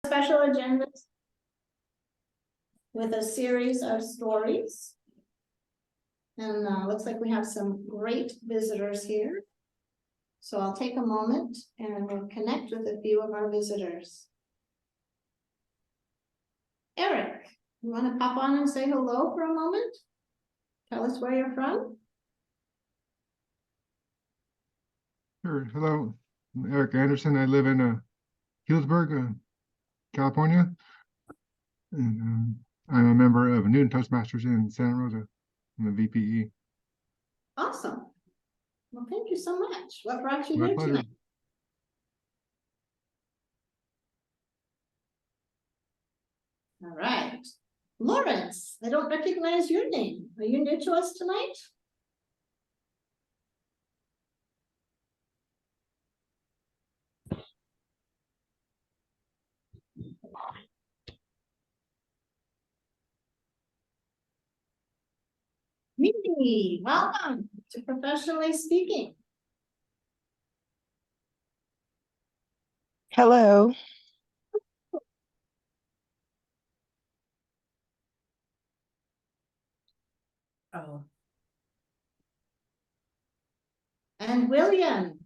special agenda with a series of stories. And looks like we have some great visitors here. So I'll take a moment and we'll connect with a few of our visitors. Eric, you want to pop on and say hello for a moment? Tell us where you're from. Sure. Hello, I'm Eric Anderson. I live in Healdsburg, California. And I'm a member of Newton Toastmasters in Santa Rosa. I'm a VPE. Awesome. Well, thank you so much. What brought you My here pleasure. tonight? All right. Lawrence, I don't recognize your name. Are you new to us tonight? Mimi, welcome to Professionally Speaking. Hello. Oh. And William.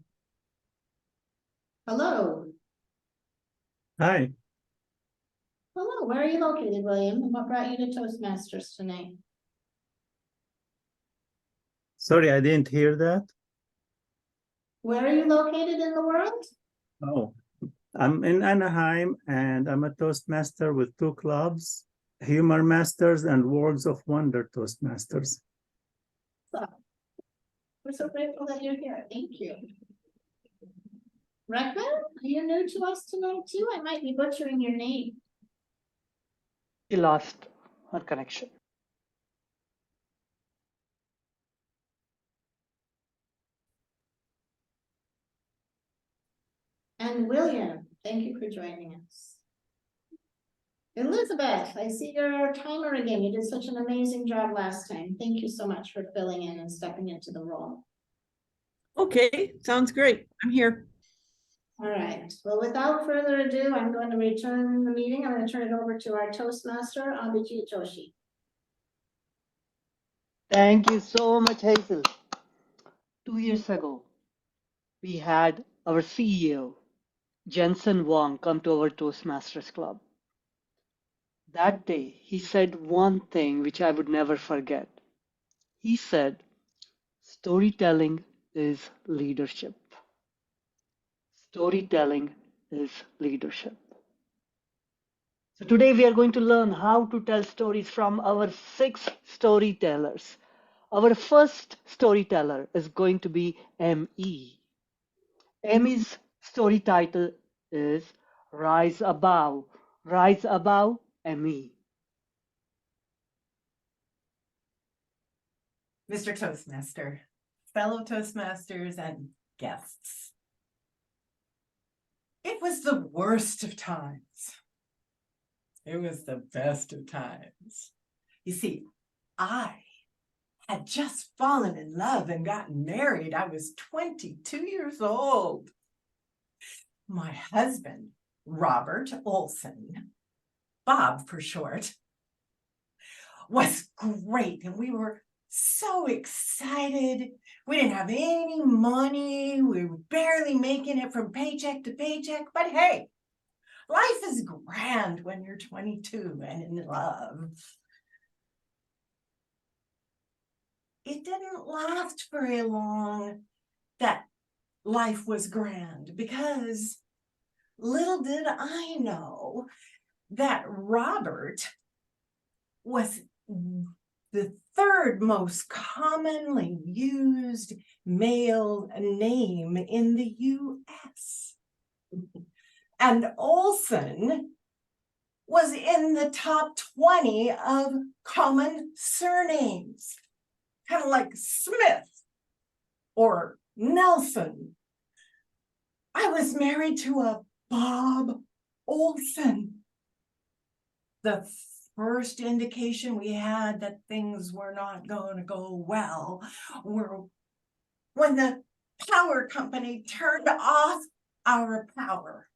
Hello. Hi. Hello, where are you located, William? And what brought you to Toastmasters tonight? Sorry, I didn't hear that. Where are you located in the world? Oh, I'm in Anaheim and I'm a Toastmaster with 2 clubs, Humor Masters and Worlds of Wonder Toastmasters. So, we're so grateful that you're here. Thank you. Rekman, are you new to us tonight too? I might be butchering your name. She lost her connection. And William, thank you for joining us. Elizabeth, I see your timer again. You did such an amazing job last time. Thank you so much for filling in and stepping into the role. Okay, sounds great. I'm here. All right. Well, without further ado, I'm going to return the meeting. I'm going to turn it over to our Toastmaster, Abhijit Joshi. Thank you so much, Hazel. 2 years ago, we had our CEO, Jensen Wong, come to our Toastmasters Club. That day, he said one thing which I would never forget. He said, storytelling is leadership. Storytelling is leadership. So today we are going to learn how to tell stories from our 6 storytellers. Our first storyteller is going to be M.E. Emmy's story title is Rise Above. Rise Above, Emmy. Mr. Toastmaster, fellow Toastmasters, and guests. It was the worst of times. It was the best of times. You see, I had just fallen in love and gotten married. I was 22 years old. My husband, Robert Olson, Bob for short, was great, and we were so excited. We didn't have any money. We were barely making it from paycheck to paycheck, but hey, life is grand when you're 22 and in love. It didn't last very long that life was grand, because little did I know that Robert was the 3rd most commonly used male name in the US. And Olson was in the top 20 of common surnames, kind of like Smith or Nelson. I was married to a Bob Olson. The first indication we had that things were not going to go well were when the power company turned off our power.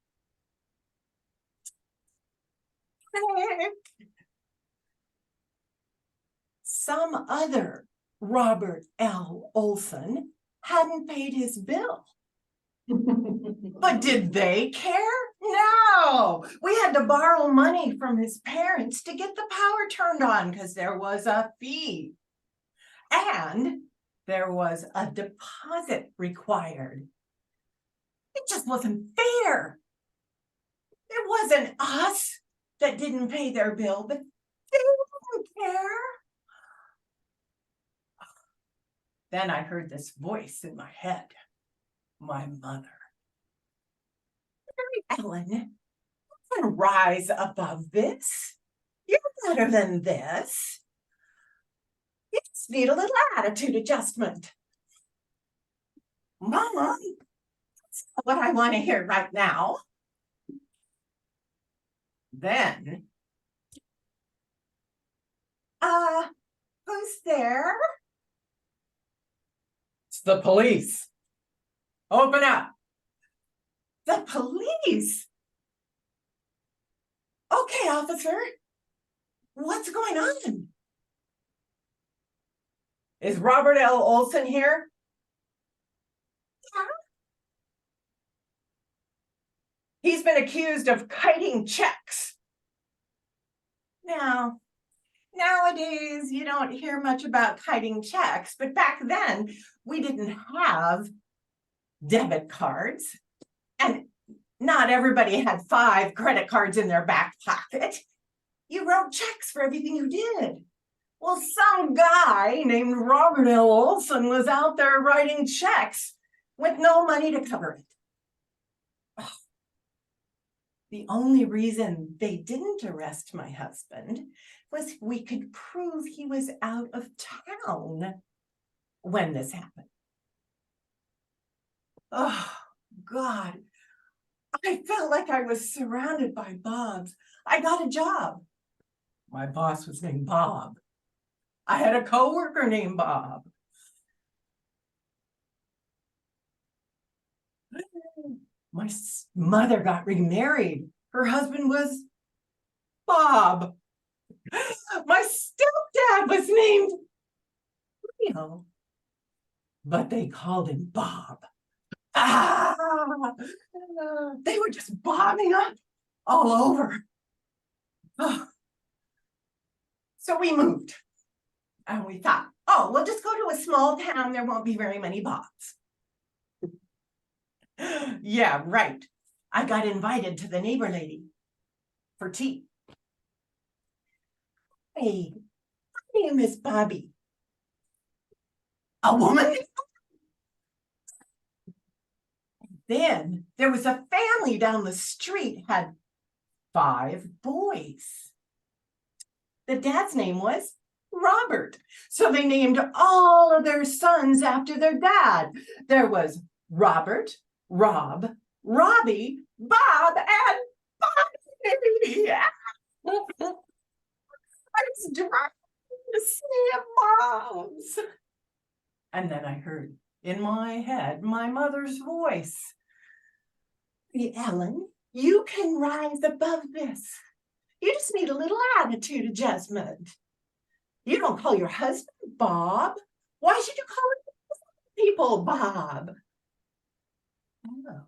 Some other Robert L. Olson hadn't paid his bill. But did they care? No, we had to borrow money from his parents to get the power turned on because there was a fee. And there was a deposit required. It just wasn't fair. It wasn't us that didn't pay their bill, but they didn't care. Then I heard this voice in my head, my mother. Mary Ellen, you can rise above this. You're better than this. You just need a little attitude adjustment. Mama, that's not what I want to hear right now. Then, who's there? It's the police. Open up. The police? Okay, officer. What's going on? Is Robert L. Olson here? Yeah. He's been accused of kiting checks. Now, nowadays, you don't hear much about kiting checks, but back then, we didn't have debit cards, and not everybody had 5 credit cards in their back pocket. You wrote checks for everything you did. Well, some guy named Robert L. Olson was out there writing checks with no money to cover it. Oh. The only reason they didn't arrest my husband was we could prove he was out of town when this happened. Oh, God. I felt like I was surrounded by Bobs. I got a job. My boss was named Bob. I had a coworker named Bob. My mother got remarried. Her husband was Bob. My stepdad was named Leo, but they called him Bob. They were just bombing up all over. So we moved. And we thought, oh, we'll just go to a small town. There won't be very many Bobs. Yeah, right. I got invited to the neighbor lady for tea. Hey, my name is Bobby. A woman? Then there was a family down the street, had 5 boys. The dad's name was Robert. So they named all of their sons after their dad. There was Robert, Rob, Robbie, Bob, and Bobby. I was driving to see a Bob's. And then I heard in my head my mother's voice. Hey, Ellen, you can rise above this. You just need a little attitude adjustment. You don't call your husband Bob. Why should you call people Bob? Oh,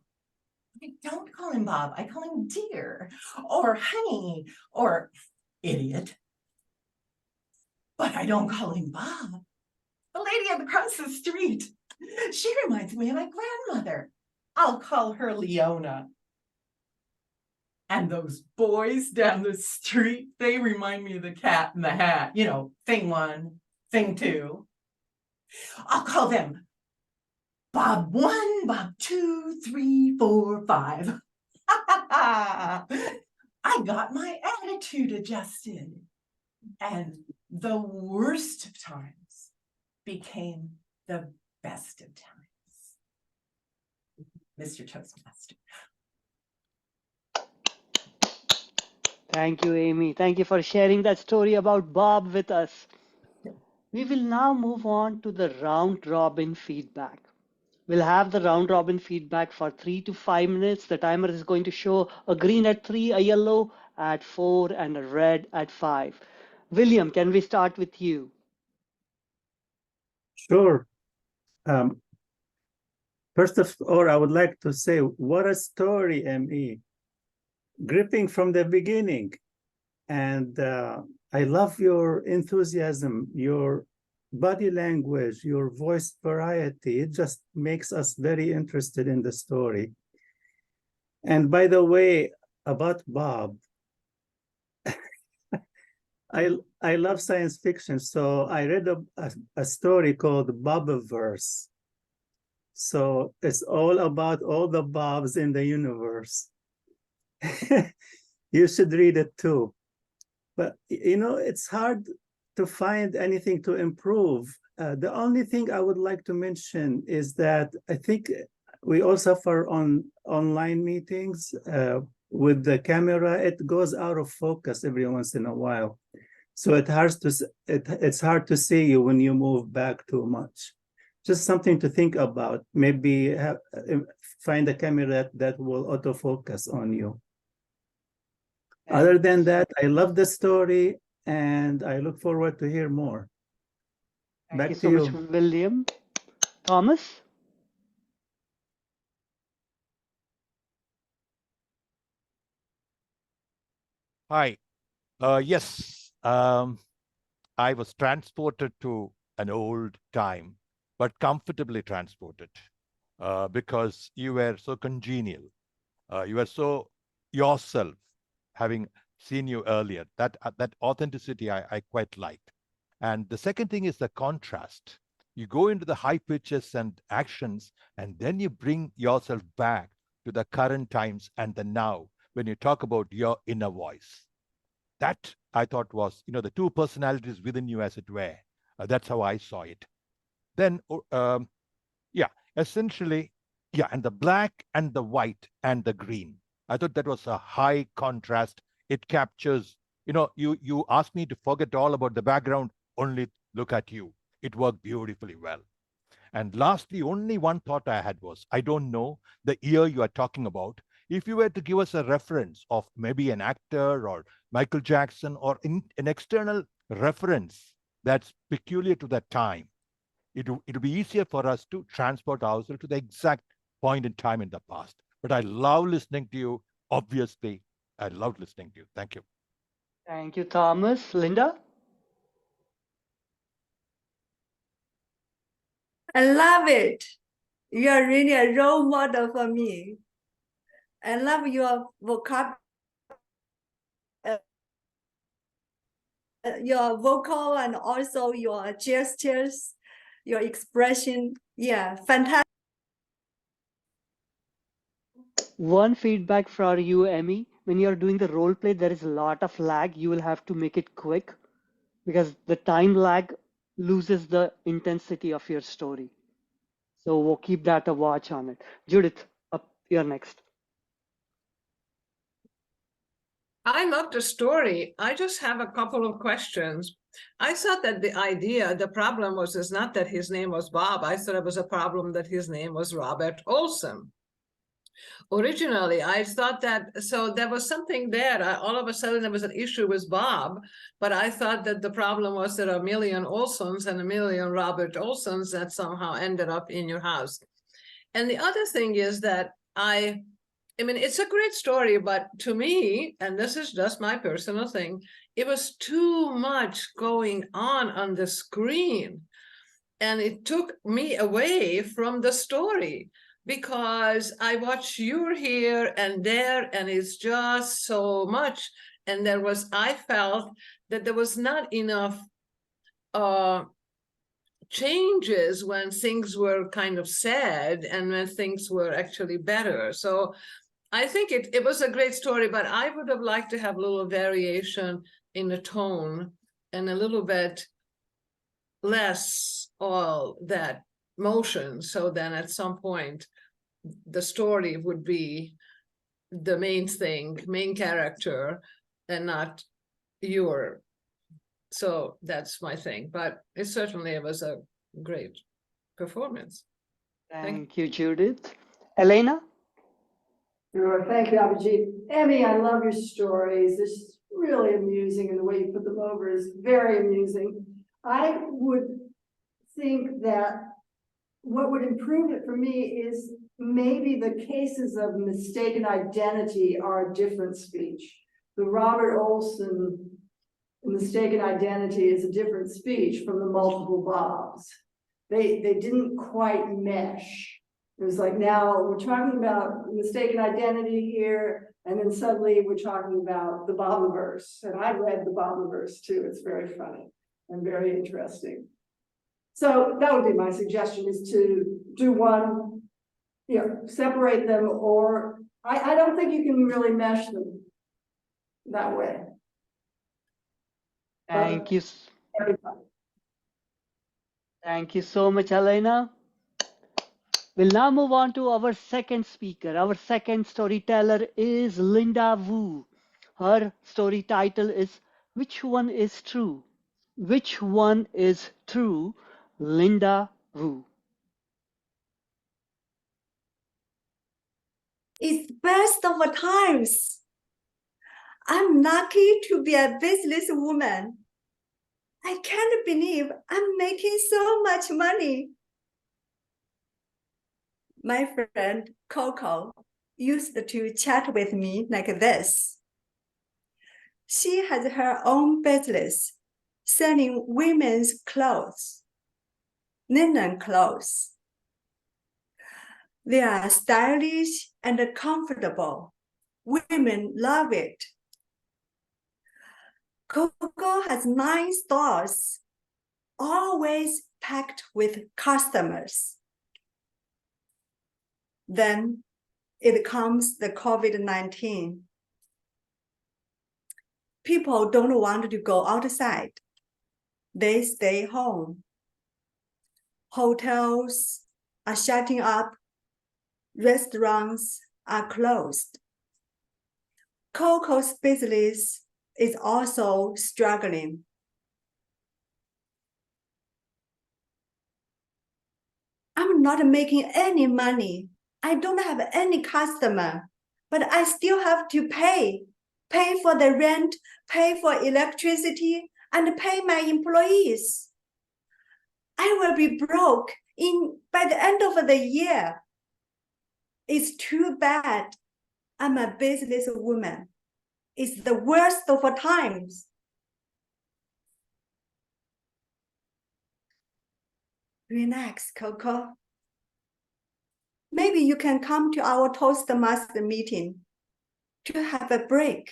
I don't call him Bob. I call him dear or honey or idiot. But I don't call him Bob. The lady across the street, she reminds me of my grandmother. I'll call her Leona. And those boys down the street, they remind me of the Cat in the Hat. You know, thing 1, thing 2. I'll call them Bob 1, Bob 2, 3, 4, 5. I got my attitude adjusted. And the worst of times became the best of times. Mr. Toastmaster. Thank you, Amy. Thank you for sharing that story about Bob with us. We will now move on to the round robin feedback. We'll have the round robin feedback for 3 to 5 minutes. The timer is going to show a green at 3, a yellow at 4 and a red at 5. William, can we start with you? Sure. First of all, I would like to say, what a story, ME. Gripping from the beginning. And I love your enthusiasm, your body language, your voice variety. It just makes us very interested in the story. And by the way, about Bob, I love science fiction, so I read a story called Bobiverse. So it's all about all the Bobs in the universe. You should read it too. But you know, it's hard to find anything to improve. The only thing I would like to mention is that I think we all suffer on online meetings with the camera. It goes out of focus every once in a while. So it's hard to see you when you move back too much. Just something to think about. Maybe find a camera that will autofocus on you. Other than that, I love the story and I look forward to hear more. Thank you Back so to much, you. William. Thomas? Hi. Yes, I was transported to an old time, but comfortably transported because you were so congenial. You were so yourself, having seen you earlier. That authenticity I quite liked. And the second thing is the contrast. You go into the high pitches and actions, and then you bring yourself back to the current times and the now when you talk about your inner voice. That I thought was, the two personalities within you, as it were. That's how I saw it. Then, yeah, essentially, yeah, and the black and the white and the green. I thought that was a high contrast. It captures, you asked me to forget all about the background, only look at you. It worked beautifully well. And lastly, only one thought I had was, I don't know the year you are talking about. If you were to give us a reference of maybe an actor or Michael Jackson or an external reference that's peculiar to that time, it'll be easier for us to transport ourselves to the exact point in time in the past. But I love listening to you. Obviously, I loved listening to you. Thank you. Thank you, Thomas. Linda? I love it. You are really a role model for me. I love your your vocal and also your gestures, your expression. Yeah, fantastic. One feedback for you, Emmy. When you're doing the role play, there is a lot of lag. You will have to make it quick because the time lag loses the intensity of your story. So we'll keep that a watch on it. Judith, up you're next. I love the story. I just have a couple of questions. I thought that the problem is not that his name was Bob. I thought it was a problem that his name was Robert Olson. Originally, I thought that, so there was something there. All of a sudden, there was an issue with Bob, but I thought that the problem was there are a million Olsons and a million Robert Olsons that somehow ended up in your house. And the other thing is that I mean, it's a great story, but to me, and this is just my personal thing, it was too much going on the screen. And it took me away from the story because I watch you here and there, and it's just so much. And I felt that there was not enough changes when things were kind of sad and when things were actually better. So I think it was a great story, but I would have liked to have a little variation in the tone and a little bit less all that motion. So then at some point, the story would be the main thing, main character, and not your. So that's my thing. But it certainly was a great performance. Thank you, Judith. Elena? Sure, thank you, Abhijit. Emmy, I love your stories. It's really amusing, and the way you put them over is very amusing. I would think that what would improve it for me is maybe the cases of mistaken identity are a different speech. The Robert Olson mistaken identity is a different speech from the multiple Bobs. They didn't quite mesh. It was like, now we're talking about mistaken identity here, and then suddenly we're talking about the Bobiverse. And I read the Bobiverse too. It's very funny and very interesting. So that would be my suggestion, is to do one, separate them, or I don't think you can really mesh them that way. Thank you. Everybody. Thank you so much, Elena. We'll now move on to our second speaker. Our second storyteller is Linda Wu. Her story title is Which One is True? Which One is True? Linda Wu. It's best of all times. I'm lucky to be a businesswoman. I can't believe I'm making so much money. My friend Coco used to chat with me like this. She has her own business selling women's clothes, linen clothes. They are stylish and comfortable. Women love it. Coco has 9 stores, always packed with customers. Then it comes the COVID-19. People don't want to go outside. They stay home. Hotels are shutting up. Restaurants are closed. Coco's business is also struggling. I'm not making any money. I don't have any customer, but I still have to pay for the rent, pay for electricity, and pay my employees. I will be broke by the end of the year. It's too bad. I'm a businesswoman. It's the worst of all times. Relax, Coco. Maybe you can come to our Toastmaster meeting to have a break.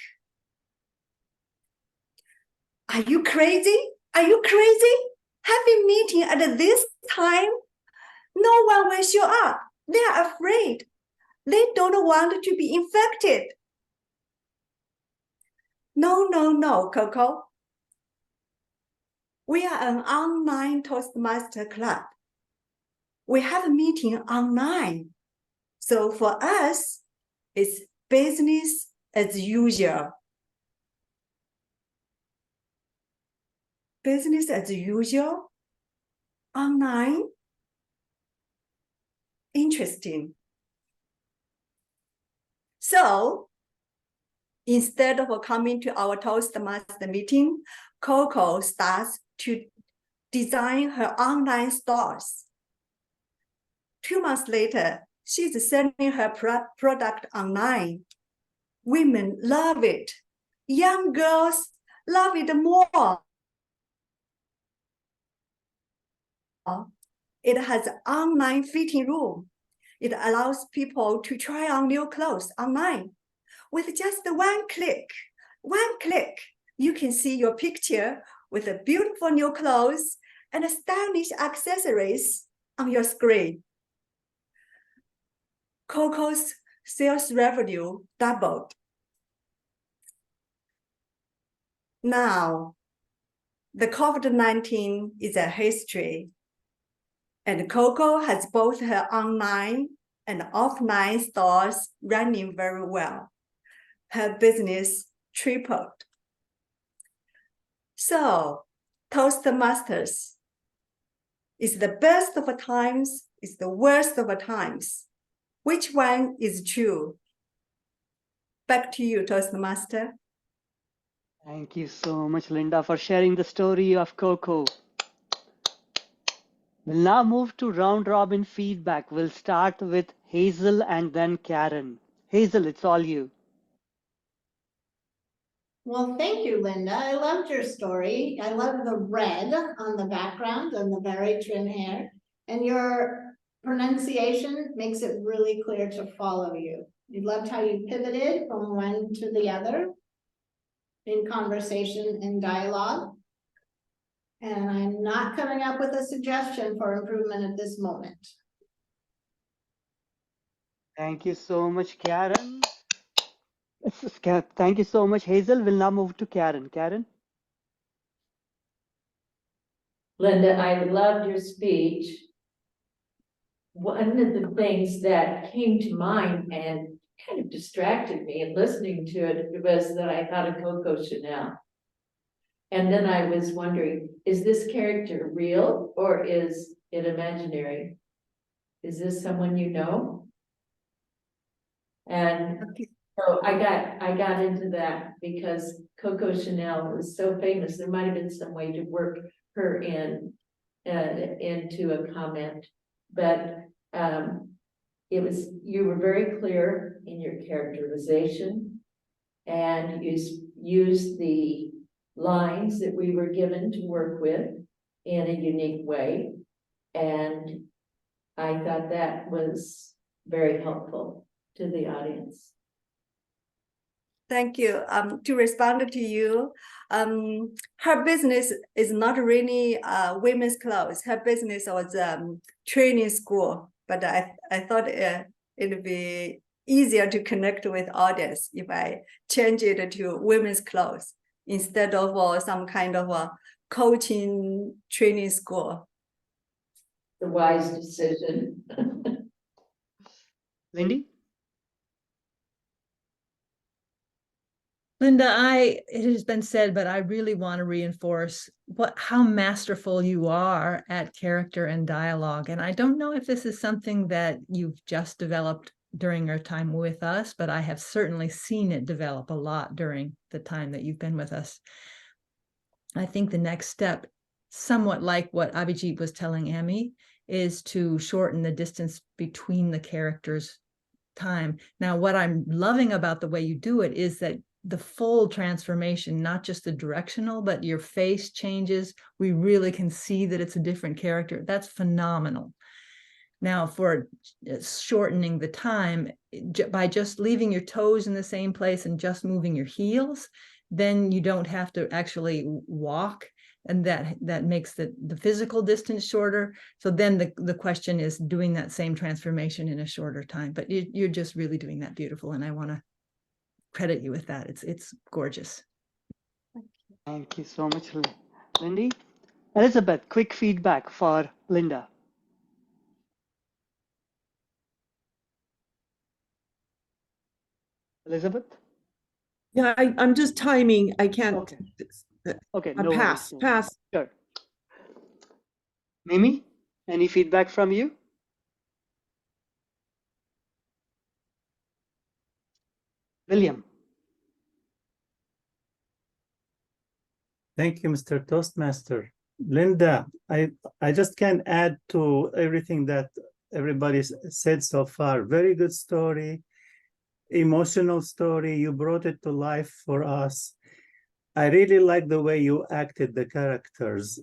Are you crazy? Are you crazy? Having meeting at this time? No one will show up. They are afraid. They don't want to be infected. No, Coco. We are an online Toastmaster club. We have a meeting online. So for us, it's business as usual. Business as usual? Online? Interesting. So instead of coming to our Toastmaster meeting, Coco starts to design her online stores. 2 months later, she's selling her product online. Women love it. Young girls love it more. It has an online fitting room. It allows people to try on new clothes online. With just one click, you can see your picture with a beautiful new clothes and stylish accessories on your screen. Coco's sales revenue doubled. Now, the COVID-19 is a history, and Coco has both her online and offline stores running very well. Her business tripled. So, Toastmasters is the best of times, is the worst of times. Which one is true? Back to you, Toastmaster. Thank you so much, Linda, for sharing the story of Coco. We'll now move to round robin feedback. We'll start with Hazel and then Karen. Hazel, it's all you. Well, thank you, Linda. I loved your story. I love the red on the background and the very trim hair. And your pronunciation makes it really clear to follow you. I loved how you pivoted from one to the other in conversation and dialogue. And I'm not coming up with a suggestion for improvement at this moment. Thank you so much, Karen. Thank you so much, Hazel. We'll now move to Karen. Karen? Linda, I loved your speech. One of the things that came to mind and kind of distracted me in listening to it was that I thought of Coco Chanel. And then I was wondering, is this character real or is it imaginary? Is this someone you know? And so I got into that because Coco Chanel was so famous. There might have been some way to work her in into a comment, but you were very clear in your characterization, and you used the lines that we were given to work with in a unique way, and I thought that was very helpful to the audience. Thank you. To respond to you, her business is not really women's clothes. Her business was training school, but I thought it'd be easier to connect with audience if I change it to women's clothes instead of some kind of a coaching training school. The wise decision. Lindy? Linda, it has been said, but I really want to reinforce how masterful you are at character and dialogue. And I don't know if this is something that you've just developed during your time with us, but I have certainly seen it develop a lot during the time that you've been with us. I think the next step, somewhat like what Abhijit was telling Amy, is to shorten the distance between the characters' time. Now, what I'm loving about the way you do it is that the full transformation, not just the directional, but your face changes. We really can see that it's a different character. That's phenomenal. Now, for shortening the time, by just leaving your toes in the same place and just moving your heels, then you don't have to actually walk, and that makes the physical distance shorter. So then the question is doing that same transformation in a shorter time. But you're just really doing that beautiful, and I want to credit you with that. It's gorgeous. Thank you so much, Lindy. Elizabeth, quick feedback for Linda. Elizabeth? Yeah, I'm just timing. I can't. Okay. Okay, no pass. worries. Pass. Sure. Mimi, any feedback from you? William. Thank you, Mr. Toastmaster. Linda, I just can add to everything that everybody said so far. Very good story, emotional story. You brought it to life for us. I really like the way you acted the characters.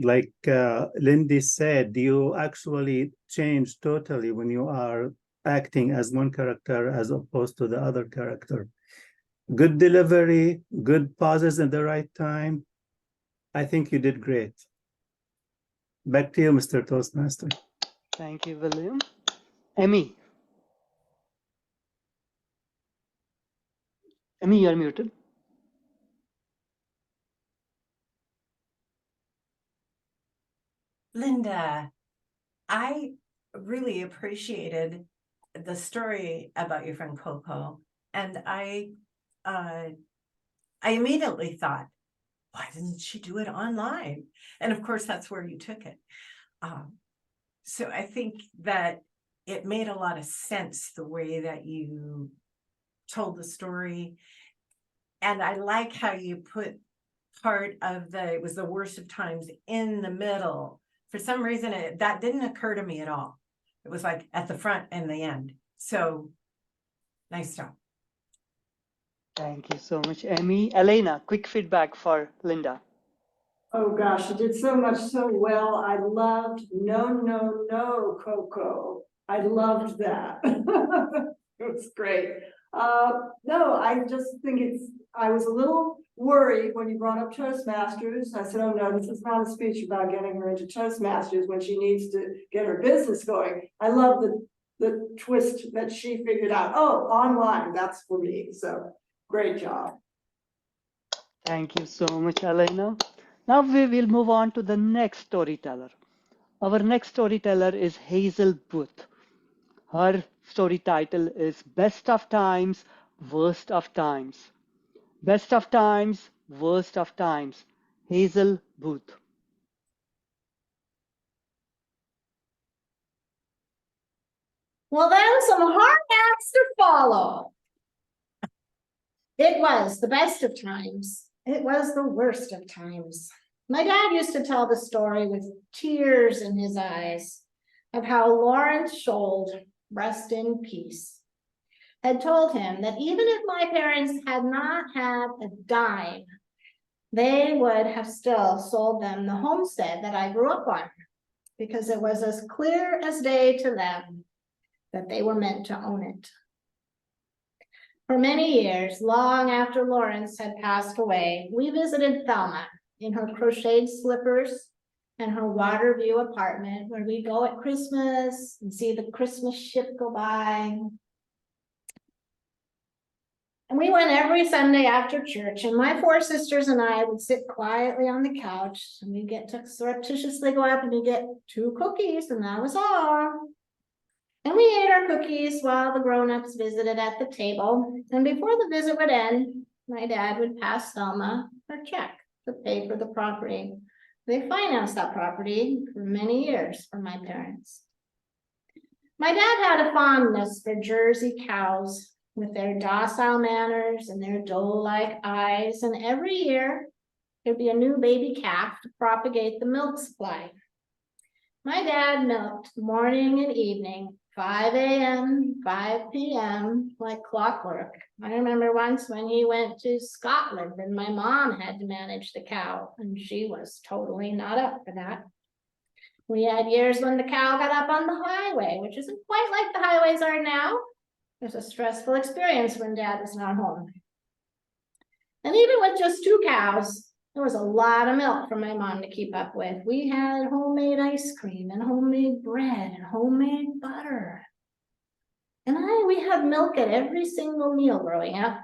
Like Lindy said, you actually change totally when you are acting as one character as opposed to the other character. Good delivery, good pauses at the right time. I think you did great. Back to you, Mr. Toastmaster. Thank you, William. Emmy. Emmy, you're muted. Linda, I really appreciated the story about your friend Coco, and I immediately thought, why didn't she do it online? And of course, that's where you took it. So I think that it made a lot of sense the way that you told the story. And I like how you put part of it was the worst of times in the middle. For some reason, that didn't occur to me at all. It was like at the front and the end. So nice job. Thank you so much, Amy. Elena, quick feedback for Linda. Oh gosh, you did so much so well. I loved No, No, No, Coco. I loved that. It was great. No, I just think I was a little worried when you brought up Toastmasters. I said, oh no, this is not a speech about getting her into Toastmasters when she needs to get her business going. I love the twist that she figured out. Oh, online, that's for me. So great job. Thank you so much, Elena. Now we will move on to the next storyteller. Our next storyteller is Hazel Booth. Her story title is Best of Times, Worst of Times. Best of Times, Worst of Times. Hazel Booth. Well, then some hard acts to follow. It was the best of times. It was the worst of times. My dad used to tell the story with tears in his eyes of how Lawrence Schold, rest in peace, had told him that even if my parents had not had a dime, they would have still sold them the homestead that I grew up on, because it was as clear as day to them that they were meant to own it. For many years, long after Lawrence had passed away, we visited Thelma in her crocheted slippers and her Waterview apartment, where we go at Christmas and see the Christmas ship go by. And we went every Sunday after church, and my four sisters and I would sit quietly on the couch, and we'd get to surreptitiously go up and we'd get 2 cookies, and that was all. And we ate our cookies while the grown-ups visited at the table. And before the visit would end, my dad would pass Thelma her check to pay for the property. They financed that property for many years for my parents. My dad had a fondness for Jersey cows with their docile manners and their doe-like eyes. And every year there'd be a new baby calf to propagate the milk supply. My dad milked morning and evening, 5 a.m., 5 p.m., like clockwork. I remember once when he went to Scotland and my mom had to manage the cow, and she was totally not up for that. We had years when the cow got up on the highway, which isn't quite like the highways are now. It was a stressful experience when Dad was not home. And even with just 2 cows, there was a lot of milk for my mom to keep up with. We had homemade ice cream and homemade bread and homemade butter. And we had milk at every single meal growing up.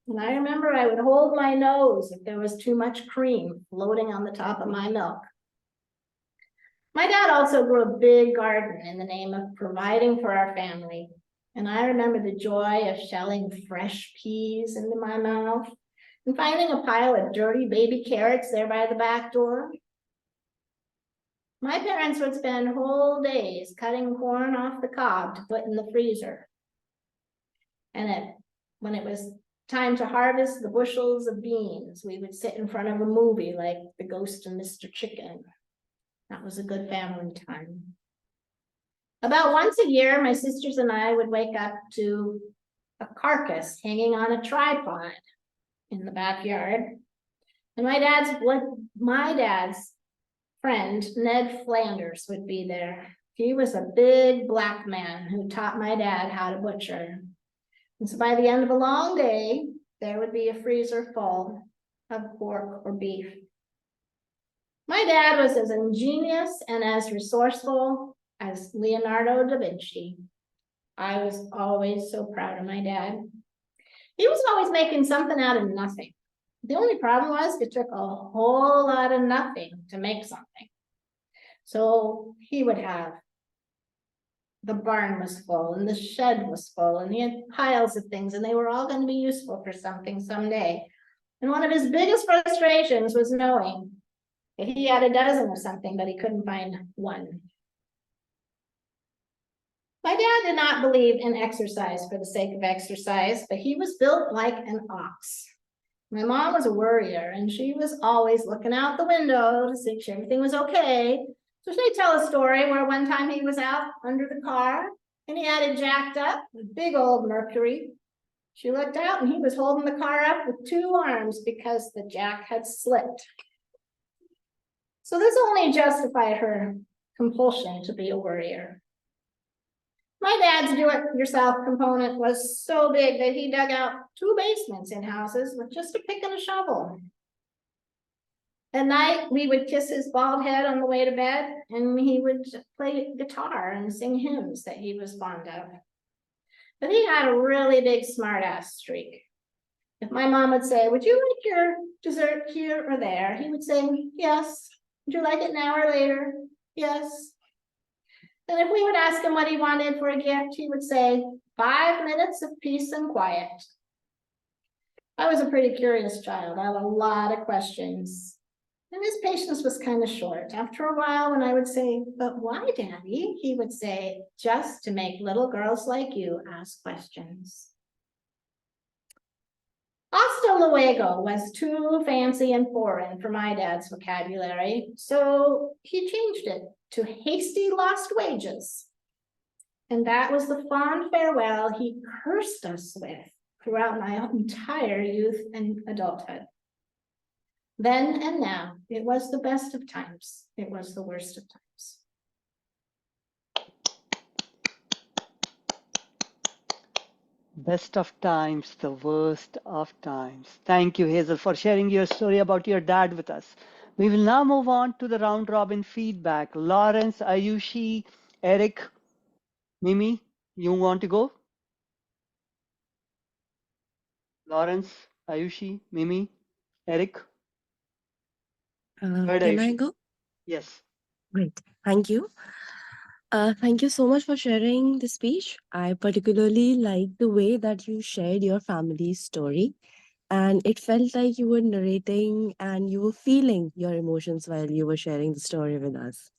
And I remember I would hold my nose if there was too much cream floating on the top of my milk. My dad also grew a big garden in the name of providing for our family. And I remember the joy of shelling fresh peas into my mouth and finding a pile of dirty baby carrots there by the back door. My parents would spend whole days cutting corn off the cob to put in the freezer. And when it was time to harvest the bushels of beans, we would sit in front of a movie like The Ghost of Mr. Chicken. That was a good family time. About once a year, my sisters and I would wake up to a carcass hanging on a tripod in the backyard. And my dad's friend, Ned Flanders, would be there. He was a big black man who taught my dad how to butcher. And so by the end of a long day, there would be a freezer full of pork or beef. My dad was as ingenious and as resourceful as Leonardo da Vinci. I was always so proud of my dad. He was always making something out of nothing. The only problem was it took a whole lot of nothing to make something. So he would have, the barn was full and the shed was full and he had piles of things and they were all going to be useful for something someday. And one of his biggest frustrations was knowing that he had a dozen of something, but he couldn't find one. My dad did not believe in exercise for the sake of exercise, but he was built like an ox. My mom was a worrier, and she was always looking out the window to see if everything was okay. So she'd tell a story where one time he was out under the car, and he had it jacked up, a big old Mercury. She looked out, and he was holding the car up with 2 arms because the jack had slipped. So this only justified her compulsion to be a worrier. My dad's do-it-yourself component was so big that he dug out 2 basements in houses with just a pick and a shovel. At night, we would kiss his bald head on the way to bed, and he would play guitar and sing hymns that he was fond of. But he had a really big smart-ass streak. If my mom would say, "Would you like your dessert here or there?" he would say, "Yes." "Would you like it now or later?" "Yes." And if we would ask him what he wanted for a gift, he would say, 5 minutes of peace and quiet. I was a pretty curious child. I had a lot of questions. And his patience was kind of short. After a while, when I would say, "But why, Daddy?" he would say, "Just to make little girls like you ask questions." Hasta luego was too fancy and foreign for my dad's vocabulary, so he changed it to hasty lost wages. And that was the fond farewell he cursed us with throughout my entire youth and adulthood. Then and now, it was the best of times. It was the worst of times. Best of times, the worst of times. Thank you, Hazel, for sharing your story about your dad with us. We will now move on to the round robin feedback. Lawrence, Ayushi, Eric, Mimi, you want to go? Lawrence, Ayushi, Mimi, Eric. Go ahead, Can I Ayushi. go? Yes. Great. Thank you. Thank you so much for sharing the speech. I particularly like the way that you shared your family's story, and it felt like you were narrating and you were feeling your emotions while you were sharing the story with us.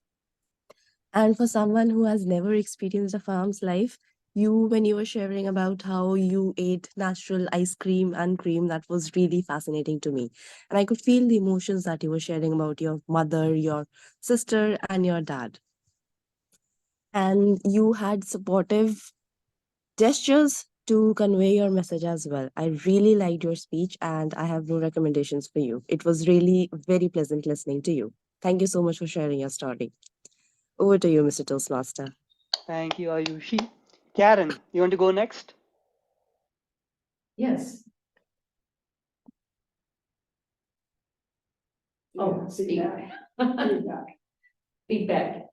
And for someone who has never experienced a farm's life, when you were sharing about how you ate natural ice cream and cream, that was really fascinating to me. And I could feel the emotions that you were sharing about your mother, your sister, and your dad. And you had supportive gestures to convey your message as well. I really liked your speech, and I have no recommendations for you. It was really very pleasant listening to you. Thank you so much for sharing your story. Over to you, Mr. Toastmaster. Thank you, Ayushi. Karen, you want to go next? Yes. Oh, feedback. feedback. Feedback.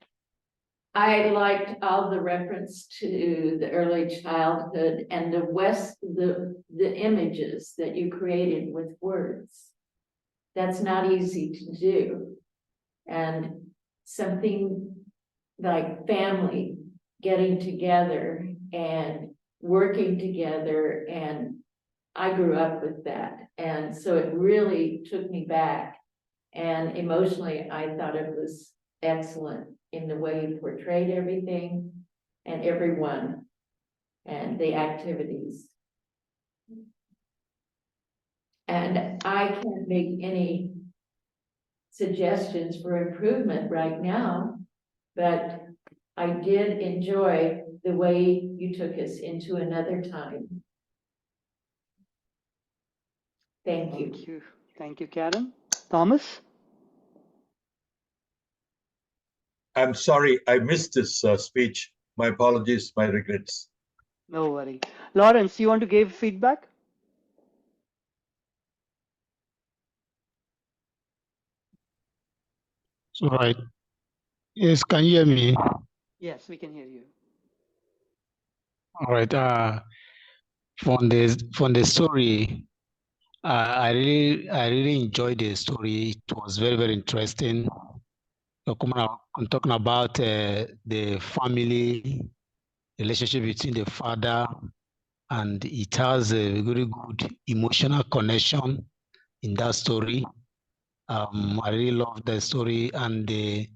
I liked all the reference to the early childhood and the images that you created with words. That's not easy to do. And something like family getting together and working together, and I grew up with that. And so it really took me back, and emotionally I thought it was excellent in the way you portrayed everything and everyone and the activities. And I can't make any suggestions for improvement right now, but I did enjoy the way you took us into another time. Thank you. Thank you. Thank you, Karen. Thomas? I'm sorry, I missed this speech. My apologies, my regrets. No worry. Lawrence, you want to give feedback? All right. Yes, can you hear me? Yes, we can hear you. All right. From the story, I really enjoyed the story. It was very, very interesting. I'm talking about the family relationship between the father, and it has a very good emotional connection in that story. I really love the story and the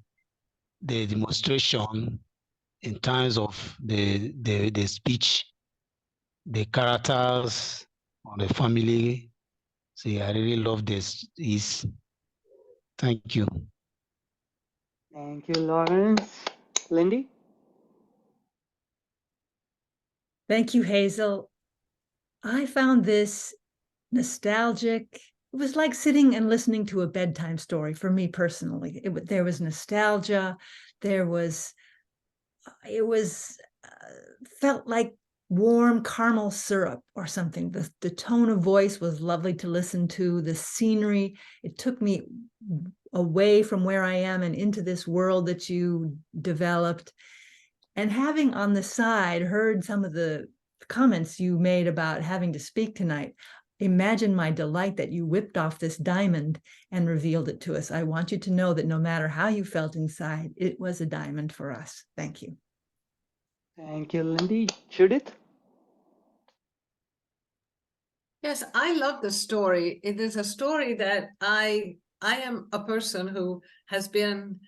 demonstration in terms of the speech, the characters, or the family. See, I really love this. Thank you. Thank you, Lawrence. Lindy? Thank you, Hazel. I found this nostalgic. It was like sitting and listening to a bedtime story for me personally. There was nostalgia. It was felt like warm caramel syrup or something. The tone of voice was lovely to listen to. The scenery, it took me away from where I am and into this world that you developed. And having on the side heard some of the comments you made about having to speak tonight, imagine my delight that you whipped off this diamond and revealed it to us. I want you to know that no matter how you felt inside, it was a diamond for us. Thank you. Thank you, Lindy. Judith? Yes, I love the story. It is a story that I am a person who has been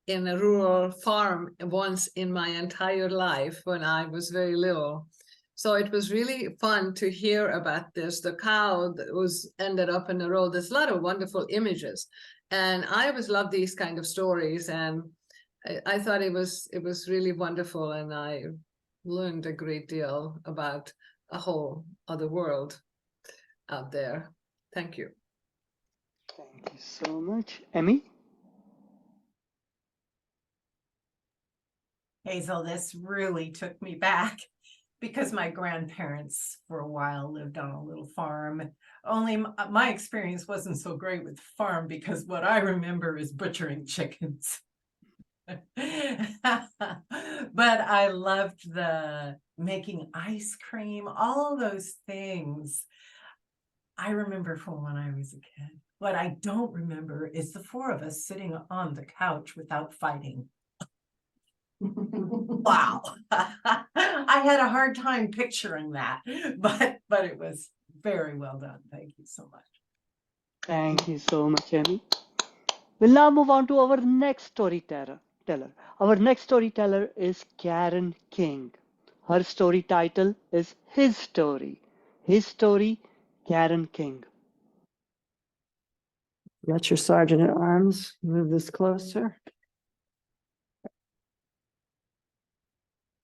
in a rural farm once in my entire life when I was very little. So it was really fun to hear about this. The cow that was ended up in the road. There's a lot of wonderful images. And I always love these kind of stories. And I thought it was really wonderful. And I learned a great deal about a whole other world out there. Thank you. Thank you so much. Emmy? Hazel, this really took me back because my grandparents for a while lived on a little farm. Only my experience wasn't so great with farm because what I remember is butchering chickens. But I loved the making ice cream, all those things. I remember from when I was a kid. What I don't remember is the four of us sitting on the couch without fighting. Wow. I had a hard time picturing that, but it was very well done. Thank you so much. Thank you so much, Emmy. We'll now move on to our next storyteller. Our next storyteller is Karen King. Her story title is His Story. His Story, Karen King. Let your sergeant at arms move this closer.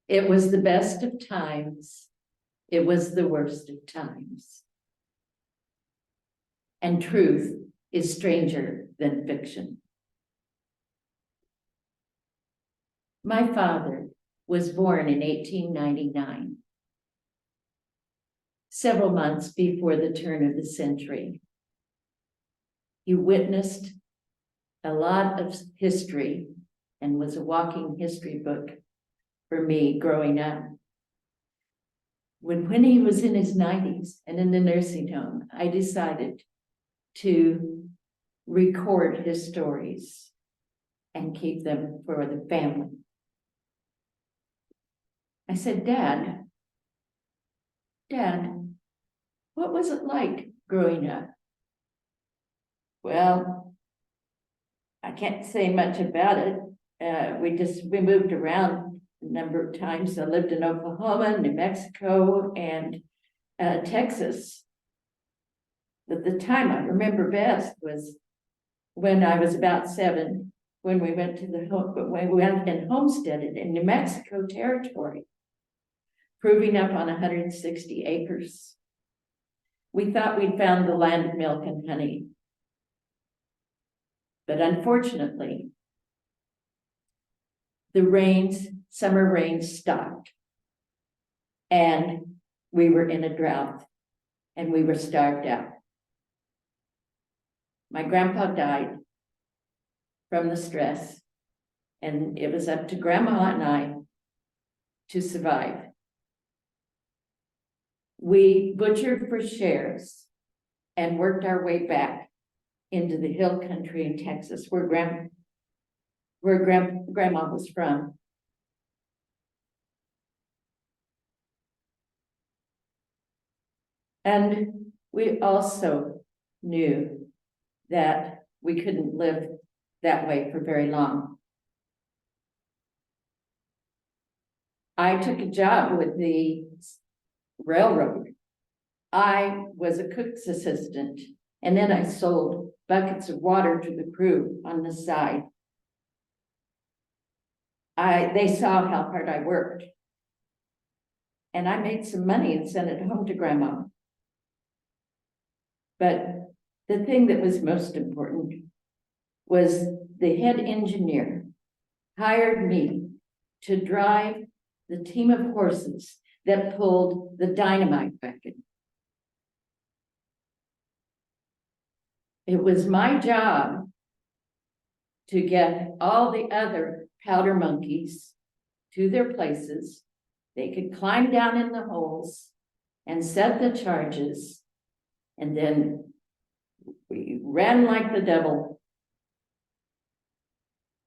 It was the best of times. It was the worst of times. And truth is stranger than fiction. My father was born in 1899, several months before the turn of the century. He witnessed a lot of history and was a walking history book for me growing up. When he was in his 90s and in the nursing home, I decided to record his stories and keep them for the family. I said, Dad, what was it like growing up? Well, I can't say much about it. We moved around a number of times. I lived in Oklahoma, New Mexico, and Texas. But the time I remember best was when I was about 7, when we went and homesteaded in New Mexico territory, proving up on 160 acres. We thought we'd found the land of milk and honey. But unfortunately, the summer rains stopped, and we were in a drought, and we were starved out. My grandpa died from the stress, and it was up to Grandma and I to survive. We butchered for shares and worked our way back into the hill country in Texas, where Grandma was from. And we also knew that we couldn't live that way for very long. I took a job with the railroad. I was a cook's assistant, and then I sold buckets of water to the crew on the side. They saw how hard I worked. And I made some money and sent it home to Grandma. But the thing that was most important was the head engineer hired me to drive the team of horses that pulled the dynamite wagon. It was my job to get all the other powder monkeys to their places. They could climb down in the holes and set the charges, and then we ran like the devil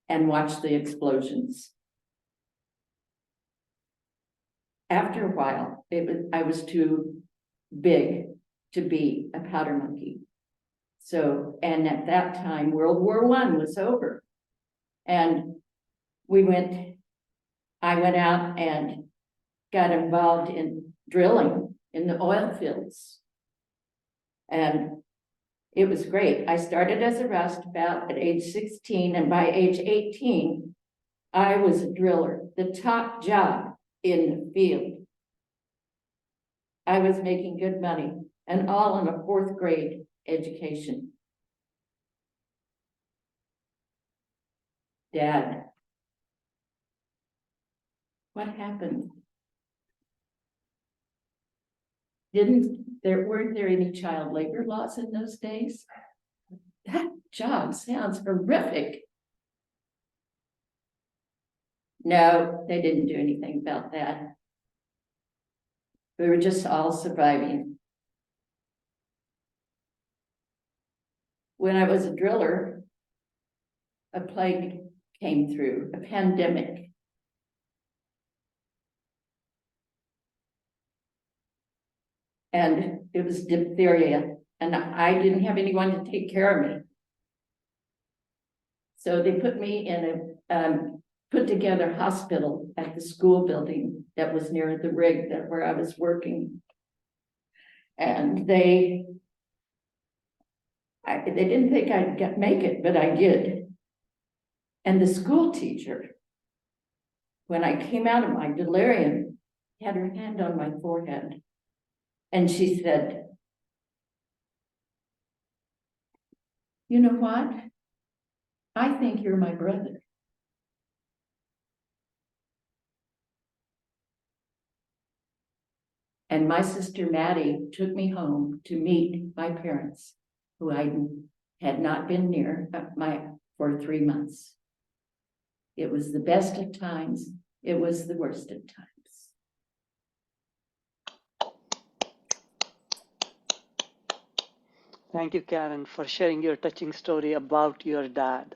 and watched the explosions. After a while, I was too big to be a powder monkey. So, and at that time, World War I was over. And I went out and got involved in drilling in the oil fields. And it was great. I started as a roustabout at age 16, and by age 18, I was a driller, the top job in the field. I was making good money, and all in a 4th grade education. Dad, what happened? Weren't there any child labor laws in those days? That job sounds horrific. No, they didn't do anything about that. We were just all surviving. When I was a driller, a plague came through, a pandemic. And it was diphtheria, and I didn't have anyone to take care of me. So they put me in a put together hospital at the school building that was near the rig where I was working. And they didn't think I'd make it, but I did. And the school teacher, when I came out of my delirium, had her hand on my forehead. And she said, "You know what? I think you're my brother." And my sister Maddie took me home to meet my parents, who I had not been near for 3 months. It was the best of times. It was the worst of times. Thank you, Karen, for sharing your touching story about your dad.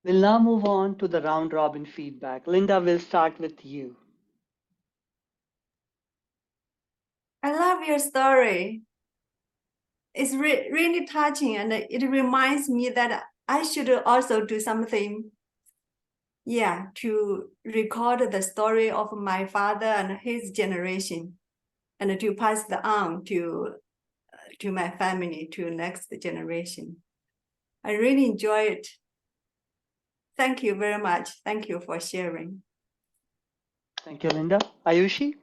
We'll now move on to the round robin feedback. Linda, we'll start with you. I love your story. It's really touching, and it reminds me that I should also do something, to record the story of my father and his generation, and to pass it on to my family, to next generation. I really enjoy it. Thank you very much. Thank you for sharing. Thank you, Linda. Ayushi?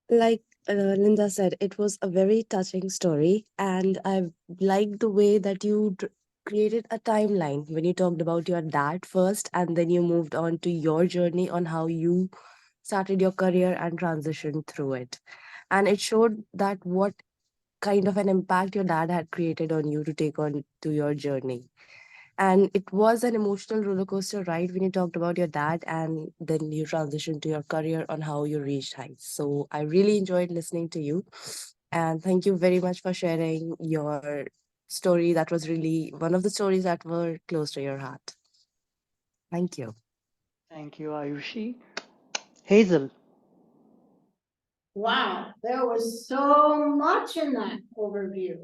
Like Linda said, it was a very touching story, and I liked the way that you created a timeline when you talked about your dad first, and then you moved on to your journey on how you started your career and transitioned through it. And it showed that what kind of an impact your dad had created on you to take on to your journey. And it was an emotional roller coaster ride when you talked about your dad and then you transitioned to your career on how you reached heights. So I really enjoyed listening to you. And thank you very much for sharing your story. That was really one of the stories that were close to your heart. Thank you. Thank you, Ayushi. Hazel? Wow, there was so much in that overview.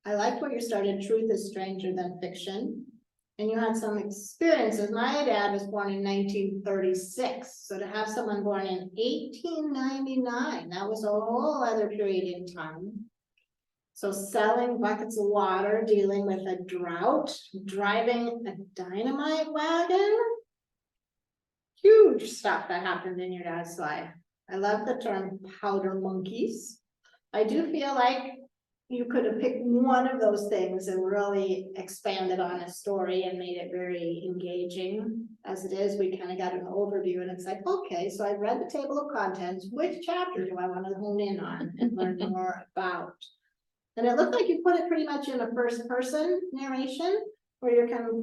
I liked what you started, truth is stranger than fiction. and you had some experiences. My dad was born in 1936, so to have someone born in 1899, that was a whole other period in time. So selling buckets of water, dealing with a drought, driving a dynamite wagon. Huge stuff that happened in your dad's life. I love the term powder monkeys. I do feel like you could have picked one of those things and really expanded on a story and made it very engaging. As it is, we kind of got an overview and it's like, okay, so I've read the table of contents. Which chapter do I want to hone in on and learn more about? And it looked like you put it pretty much in a first person narration where you're kind of,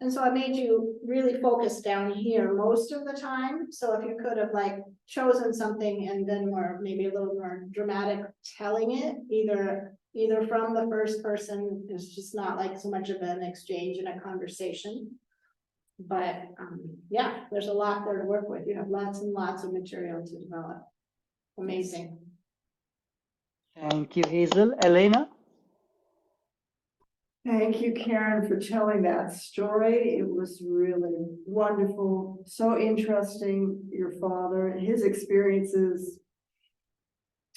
and so I made you really focus down here most of the time. So if you could have like chosen something and then more, maybe a little more dramatic telling it, either from the first person, it's just not like so much of an exchange and a conversation. But yeah, there's a lot there to work with. You have lots and lots of material to develop. Amazing. Thank you, Hazel. Elena? Thank you, Karen, for telling that story. It was really wonderful, so interesting. Your father and his experiences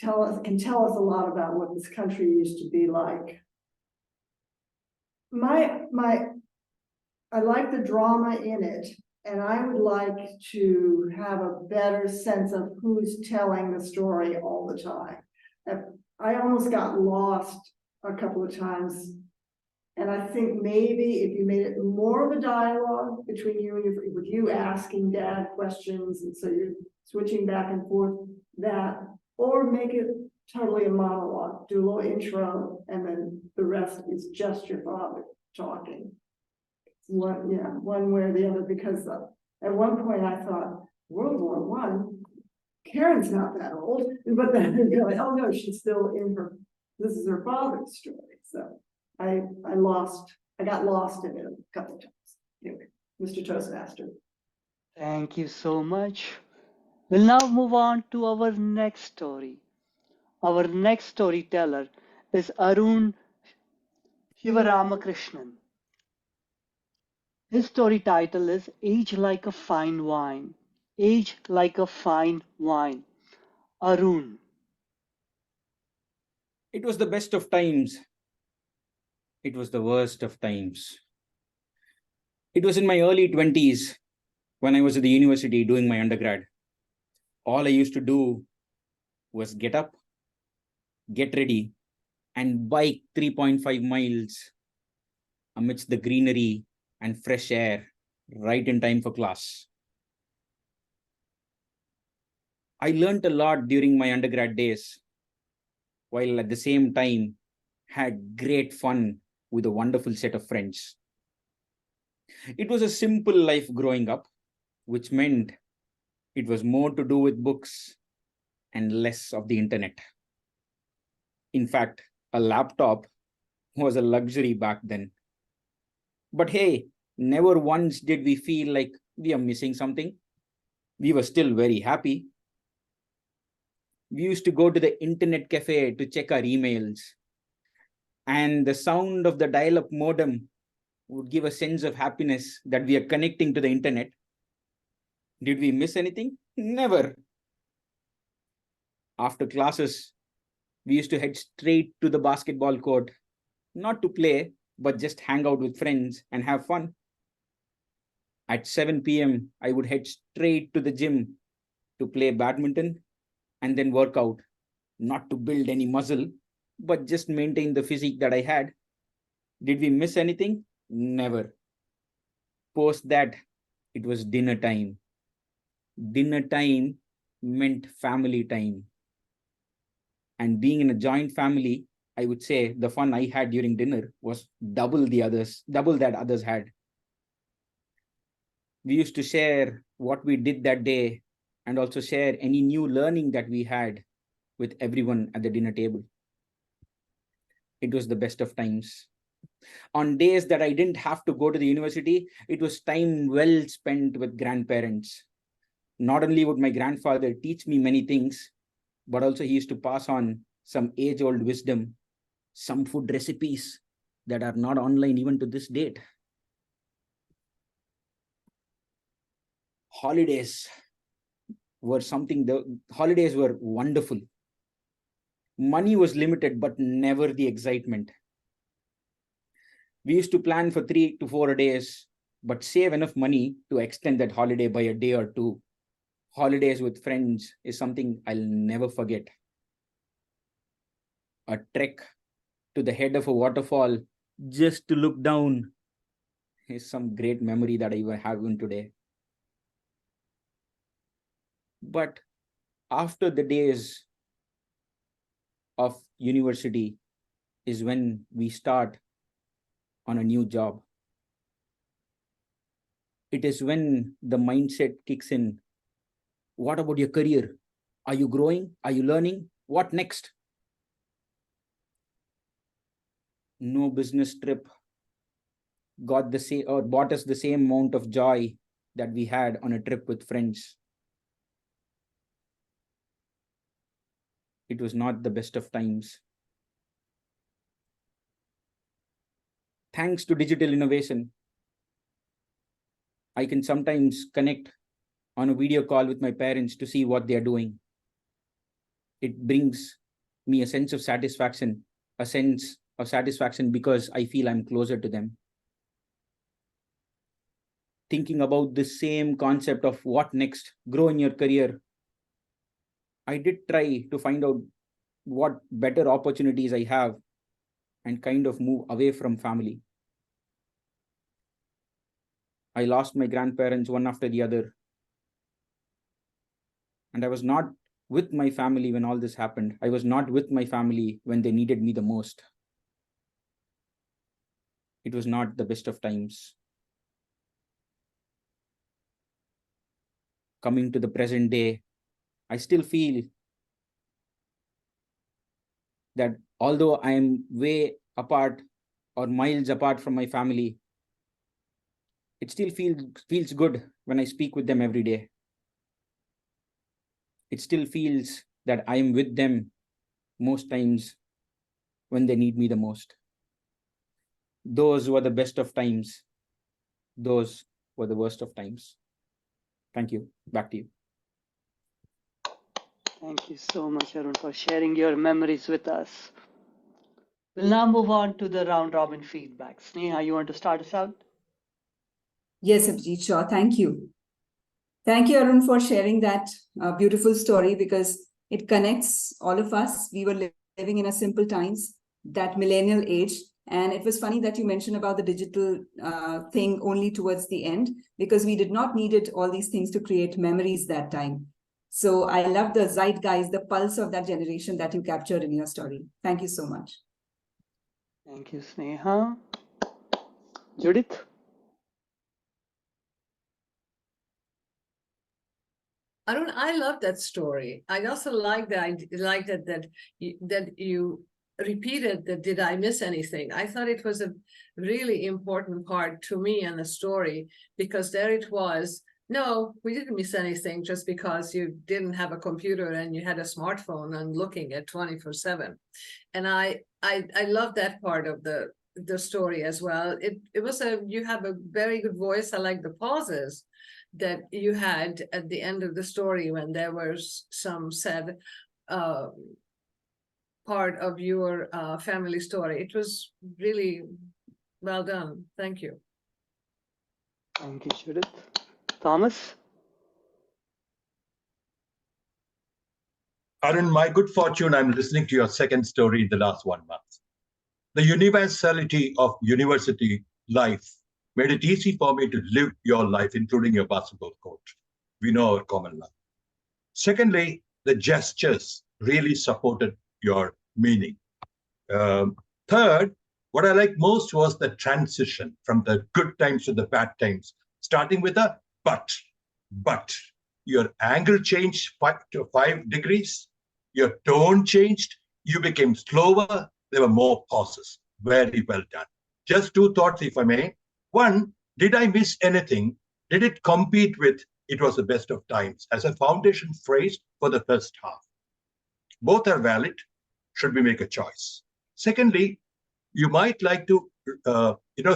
can tell us a lot about what this country used to be like. I like the drama in it, and I would like to have a better sense of who's telling the story all the time. I almost got lost a couple of times. And I think maybe if you made it more of a dialogue between you and with you asking dad questions, and so you're switching back and forth that, or make it totally a monologue, do a little intro, and then the rest is just your father talking. One way or the other, because at one point I thought, World War I, Karen's not that old, but then you're like, oh no, she's still this is her father's story. So I got lost in it a couple of times. Anyway, Mr. Toastmaster. Thank you so much. We'll now move on to our next story. Our next storyteller is Arun Shivaramakrishnan. His story title is Age Like a Fine Wine. Age Like a Fine Wine. Arun. It was the best of times. It was the worst of times. It was in my early 20s when I was at the university doing my undergrad. All I used to do was get up, get ready, and bike 3.5 miles amidst the greenery and fresh air right in time for class. I learned a lot during my undergrad days, while at the same time had great fun with a wonderful set of friends. It was a simple life growing up, which meant it was more to do with books and less of the internet. In fact, a laptop was a luxury back then. But hey, never once did we feel like we are missing something. We were still very happy. We used to go to the internet cafe to check our emails, and the sound of the dial-up modem would give a sense of happiness that we are connecting to the internet. Did we miss anything? Never. After classes, we used to head straight to the basketball court, not to play, but just hang out with friends and have fun. At 7 p.m., I would head straight to the gym to play badminton and then work out, not to build any muscle, but just maintain the physique that I had. Did we miss anything? Never. Post that, it was dinner time. Dinner time meant family time. And being in a joint family, I would say the fun I had during dinner was double that others had. We used to share what we did that day and also share any new learning that we had with everyone at the dinner table. It was the best of times. On days that I didn't have to go to the university, it was time well spent with grandparents. Not only would my grandfather teach me many things, but also he used to pass on some age-old wisdom, some food recipes that are not online even to this date. holidays were something, the holidays were wonderful. Money was limited, but never the excitement. We used to plan for 3 to 4 days, but save enough money to extend that holiday by a day or two. Holidays with friends is something I'll never forget. A trek to the head of a waterfall just to look down is some great memory that I have even today. But after the days of university is when we start on a new job. It is when the mindset kicks in. What about your career? Are you growing? Are you learning? What next? No business trip got the same or bought us the same amount of joy that we had on a trip with friends. It was not the best of times. Thanks to digital innovation, I can sometimes connect on a video call with my parents to see what they are doing. It brings me a sense of satisfaction, because I feel I'm closer to them. Thinking about the same concept of what next, grow in your career, I did try to find out what better opportunities I have and kind of move away from family. I lost my grandparents one after the other. And I was not with my family when all this happened. I was not with my family when they needed me the most. It was not the best of times. Coming to the present day, I still feel that although I am way apart or miles apart from my family, it still feels good when I speak with them every day. It still feels that I am with them most times when they need me the most. Those were the best of times. Those were the worst of times. Thank you. Back to you. Thank you so much, Arun, for sharing your memories with us. We'll now move on to the round robin feedback. Sneha, you want to start us out? Yes, Abhijit, sure. Thank you. Thank you, Arun, for sharing that beautiful story, because it connects all of us. We were living in a simple times, that millennial age. And it was funny that you mentioned about the digital thing only towards the end, because we did not needed all these things to create memories that time. So I love the zeitgeist, the pulse of that generation that you captured in your story. Thank you so much. Thank you, Sneha. Judith? Arun, I love that story. I also like that you repeated that. Did I miss anything? I thought it was a really important part to me in the story, because there it was. No, we didn't miss anything just because you didn't have a computer and you had a smartphone and looking at 24/7. And I love that part of the story as well. It was you have a very good voice. I like the pauses that you had at the end of the story when there was some sad part of your family story. It was really well done. Thank you. Thank you, Judith. Thomas? Arun, my good fortune, I'm listening to your second story in the last 1 month. The universality of university life made it easy for me to live your life, including your basketball coach. We know our common life. Secondly, the gestures really supported your meaning. Third, what I liked most was the transition from the good times to the bad times, starting with a but. Your angle changed 5 degrees, your tone changed, you became slower, there were more pauses. Very well done. Just 2 thoughts, if I may. One, did I miss anything? Did it compete with "it was the best of times" as a foundation phrase for the first half? Both are valid. Should we make a choice? Secondly, you might like to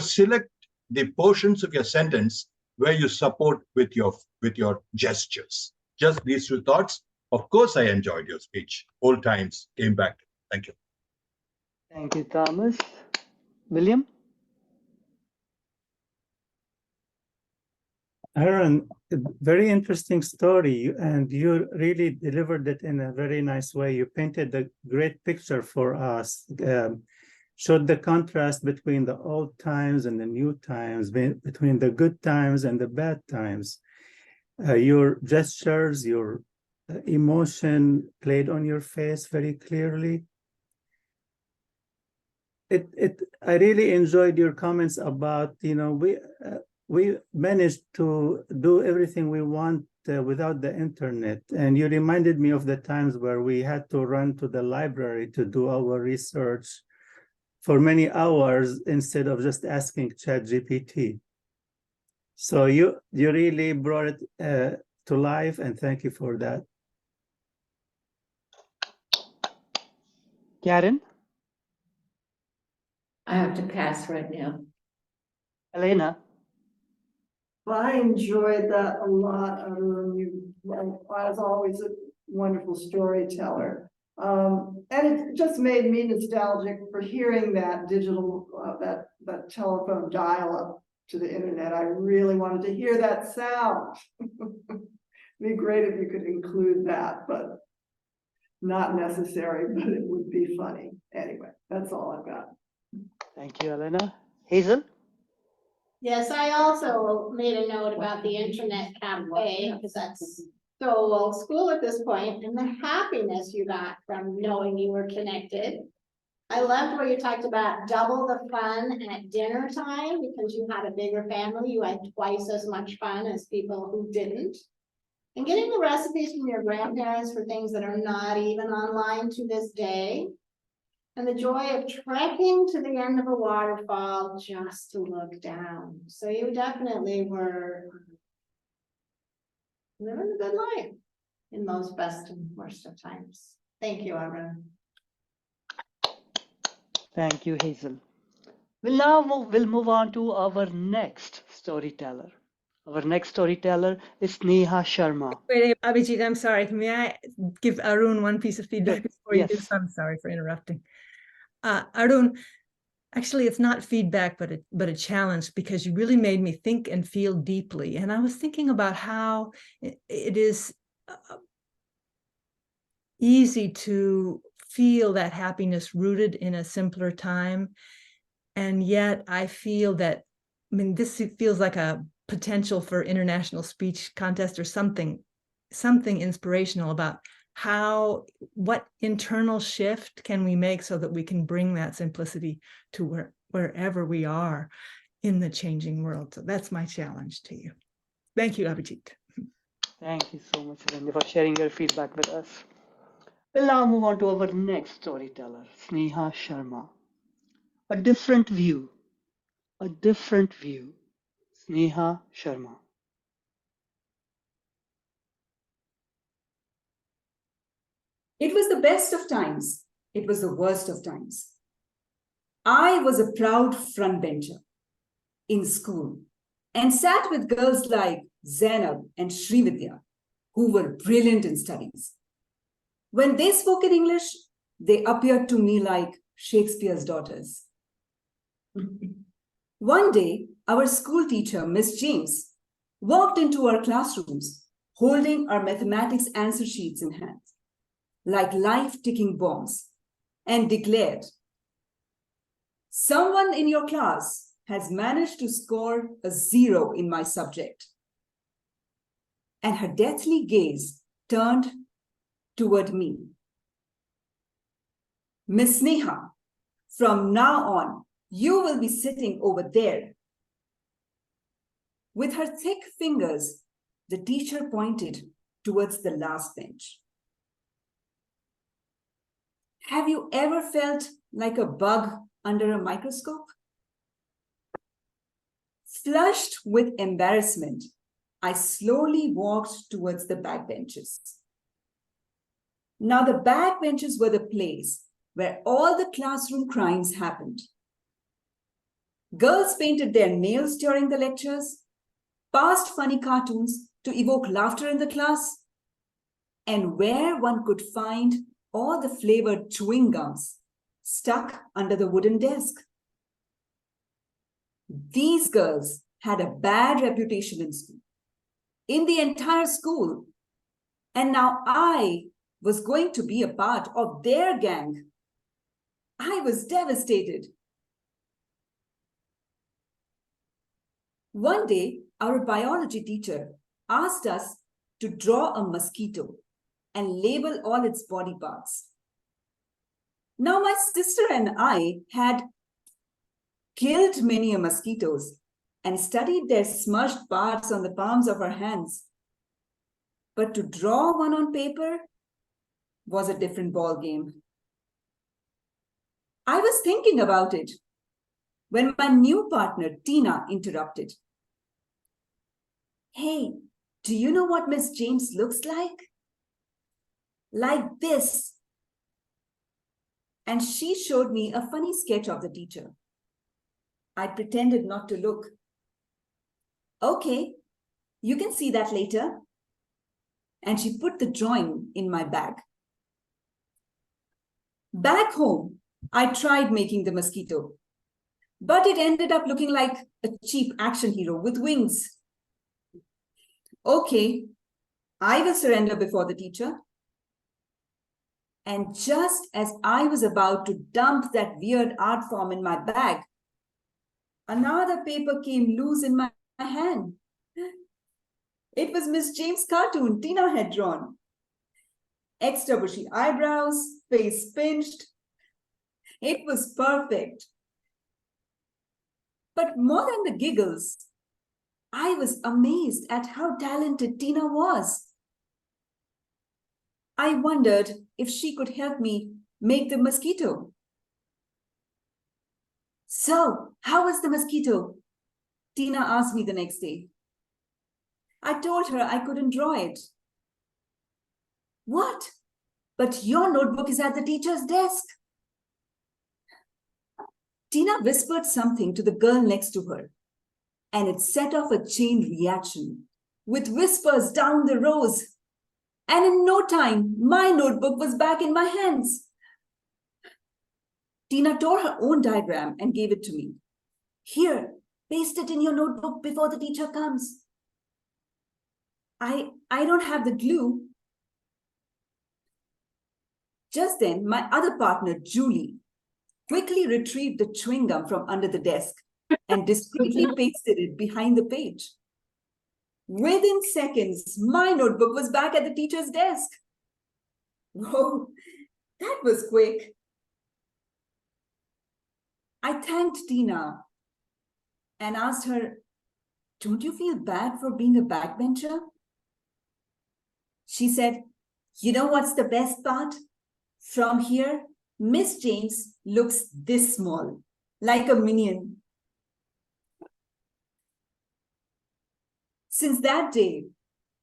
select the portions of your sentence where you support with your gestures. Just these two thoughts. Of course, I enjoyed your speech. Old times came back. Thank you. Thank you, Thomas. William? Aaron, very interesting story, and you really delivered it in a very nice way. You painted a great picture for us, showed the contrast between the old times and the new times, between the good times and the bad times. Your gestures, your emotion played on your face very clearly. I really enjoyed your comments about, we managed to do everything we want without the internet. And you reminded me of the times where we had to run to the library to do our research for many hours instead of just asking ChatGPT. So you really brought it to life, and thank you for that. Karen? I have to pass right now. Elena? Well, I enjoyed that a lot, Arun. You, as always, a wonderful storyteller. And it just made me nostalgic for hearing that digital, that telephone dial-up to the internet. I really wanted to hear that sound. It'd be great if you could include that, but not necessary, but it would be funny. Anyway, that's all I've got. Thank you, Elena. Hazel? Yes, I also made a note about the internet cafe, because that's so old school at this point, and the happiness you got from knowing you were connected. I loved where you talked about double the fun at dinner time, because you had a bigger family, you had twice as much fun as people who didn't. And getting the recipes from your grandparents for things that are not even online to this day. And the joy of trekking to the end of a waterfall just to look down. So you definitely were living a good life in those best and worst of times. Thank you, Arun. Thank you, Hazel. We'll move on to our next storyteller. Our next storyteller is Neha Sharma. Wait, Abhijit, I'm sorry. May I give Arun one piece of feedback before you do? Yes. I'm sorry for interrupting. Arun, actually, it's not feedback, but a challenge, because you really made me think and feel deeply. And I was thinking about how it is easy to feel that happiness rooted in a simpler time. And yet I feel that, I mean, this feels like a potential for international speech contest or something inspirational about what internal shift can we make so that we can bring that simplicity to wherever we are in the changing world. So that's my challenge to you. Thank you, Abhijit. Thank you so much, Randy, for sharing your feedback with us. We'll now move on to our next storyteller, Sneha Sharma. A different view. Sneha Sharma. It was the best of times. It was the worst of times. I was a proud frontbencher in school and sat with girls like Zainab and Srividya, who were brilliant in studies. When they spoke in English, they appeared to me like Shakespeare's daughters. One day, our school teacher, Miss James, walked into our classrooms holding our mathematics answer sheets in hand, like life-ticking bombs, and declared, "Someone in your class has managed to score a 0 in my subject." And her deathly gaze turned toward me. "Miss Neha, from now on, you will be sitting over there." With her thick fingers, the teacher pointed towards the last bench. Have you ever felt like a bug under a microscope? Flushed with embarrassment, I slowly walked towards the backbenches. Now, the backbenches were the place where all the classroom crimes happened. Girls painted their nails during the lectures. past funny cartoons to evoke laughter in the class, and where one could find all the flavored chewing gums stuck under the wooden desk. These girls had a bad reputation in school, in the entire school, and now I was going to be a part of their gang. I was devastated. One day, our biology teacher asked us to draw a mosquito and label all its body parts. Now, my sister and I had killed many mosquitoes and studied their smudged parts on the palms of our hands. But to draw one on paper was a different ballgame. I was thinking about it when my new partner, Tina, interrupted. Hey, do you know what Miss James looks like? Like this. And she showed me a funny sketch of the teacher. I pretended not to look. Okay, you can see that later. And she put the drawing in my bag. Back home, I tried making the mosquito, but it ended up looking like a cheap action hero with wings. Okay, I will surrender before the teacher. And just as I was about to dump that weird art form in my bag, another paper came loose in my hand. It was Miss James' cartoon Tina had drawn. Extra bushy eyebrows, face pinched. It was perfect. But more than the giggles, I was amazed at how talented Tina was. I wondered if she could help me make the mosquito. So, how was the mosquito? Tina asked me the next day. I told her I couldn't draw it. What? But your notebook is at the teacher's desk. Tina whispered something to the girl next to her, and it set off a chain reaction with whispers down the rows. And in no time, my notebook was back in my hands. Tina tore her own diagram and gave it to me. Here, paste it in your notebook before the teacher comes. I don't have the glue. Just then, my other partner, Julie, quickly retrieved the chewing gum from under the desk and discreetly pasted it behind the page. Within seconds, my notebook was back at the teacher's desk. Whoa, that was quick. I thanked Tina and asked her, don't you feel bad for being a backbencher? She said, you know what's the best part? From here, Miss James looks this small, like a minion. Since that day,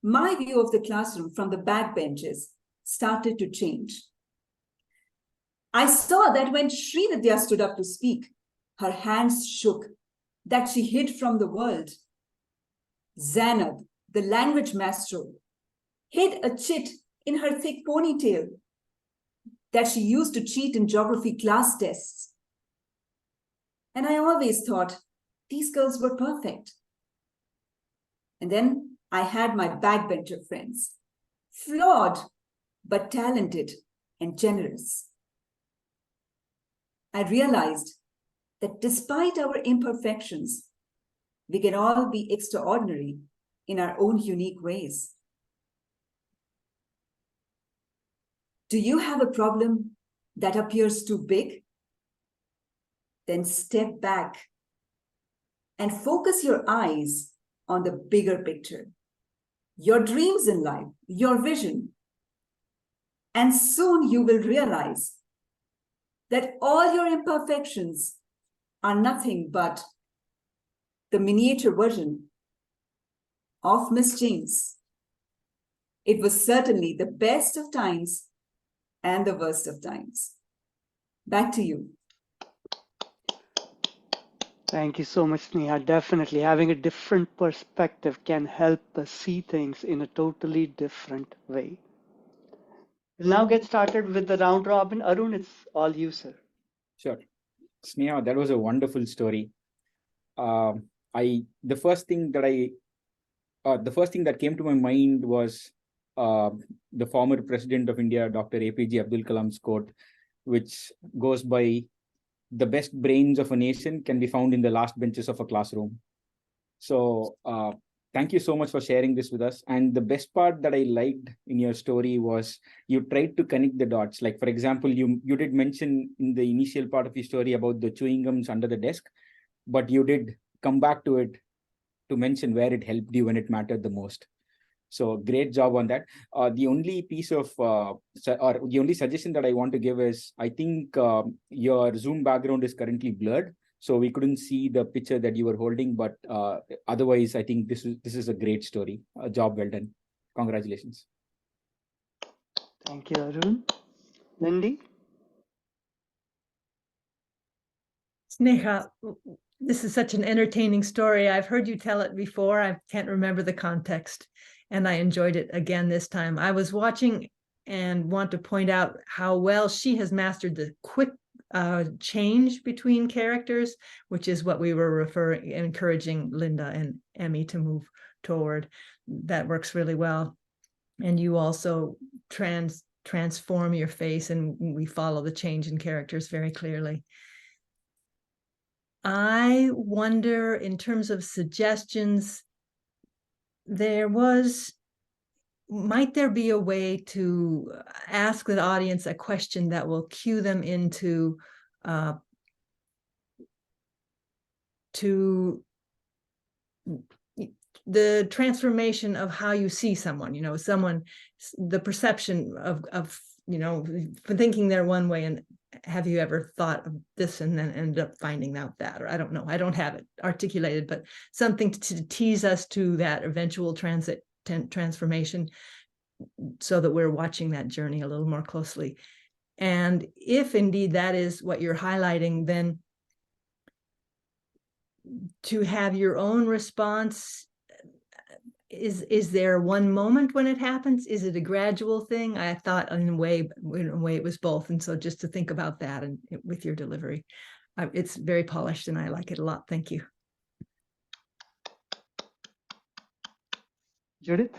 my view of the classroom from the backbenches started to change. I saw that when Srividya stood up to speak, her hands shook, that she hid from the world. Zainab, the language maestro, hid a chit in her thick ponytail that she used to cheat in geography class tests. And I always thought these girls were perfect. And then I had my backbencher friends, flawed, but talented and generous. I realized that despite our imperfections, we can all be extraordinary in our own unique ways. Do you have a problem that appears too big? Then step back and focus your eyes on the bigger picture, your dreams in life, your vision. And soon you will realize that all your imperfections are nothing but the miniature version of Miss James. It was certainly the best of times and the worst of times. Back to you. Thank you so much, Sneha. Definitely having a different perspective can help us see things in a totally different way. We'll now get started with the round robin. Arun, it's all you, sir. Sure. Sneha, that was a wonderful story. I the first thing that I the first thing that came to my mind was the former president of India, Dr. APJ Abdul Kalam's quote, which goes by, "The best brains of a nation can be found in the last benches of a classroom." So thank you so much for sharing this with us. And the best part that I liked in your story was you tried to connect the dots. Like, for example, you did mention in the initial part of your story about the chewing gums under the desk, but you did come back to it to mention where it helped you when it mattered the most. So great job on that. The only piece of or the only suggestion that I want to give is, I think your Zoom background is currently blurred, so we couldn't see the picture that you were holding. But otherwise, I think this is a great story. Job well done. Congratulations. Thank you, Arun. Lindy? Sneha, this is such an entertaining story. I've heard you tell it before. I can't remember the context, and I enjoyed it again this time. I was watching and want to point out how well she has mastered the quick change between characters, which is what we were encouraging Linda and Emmy to move toward. That works really well. And you also transform your face, and we follow the change in characters very clearly. I wonder, in terms of suggestions, might there be a way to ask the audience a question that will cue them into to the transformation of how you see someone, the perception of thinking they're one way, and have you ever thought of this and then ended up finding out that, or I don't know, I don't have it articulated, but something to tease us to that eventual transformation, so that we're watching that journey a little more closely. And if indeed that is what you're highlighting, then to have your own response, is there one moment when it happens? Is it a gradual thing? I thought in a way it was both. And so just to think about that and with your delivery, it's very polished and I like it a lot. Thank you. Judith?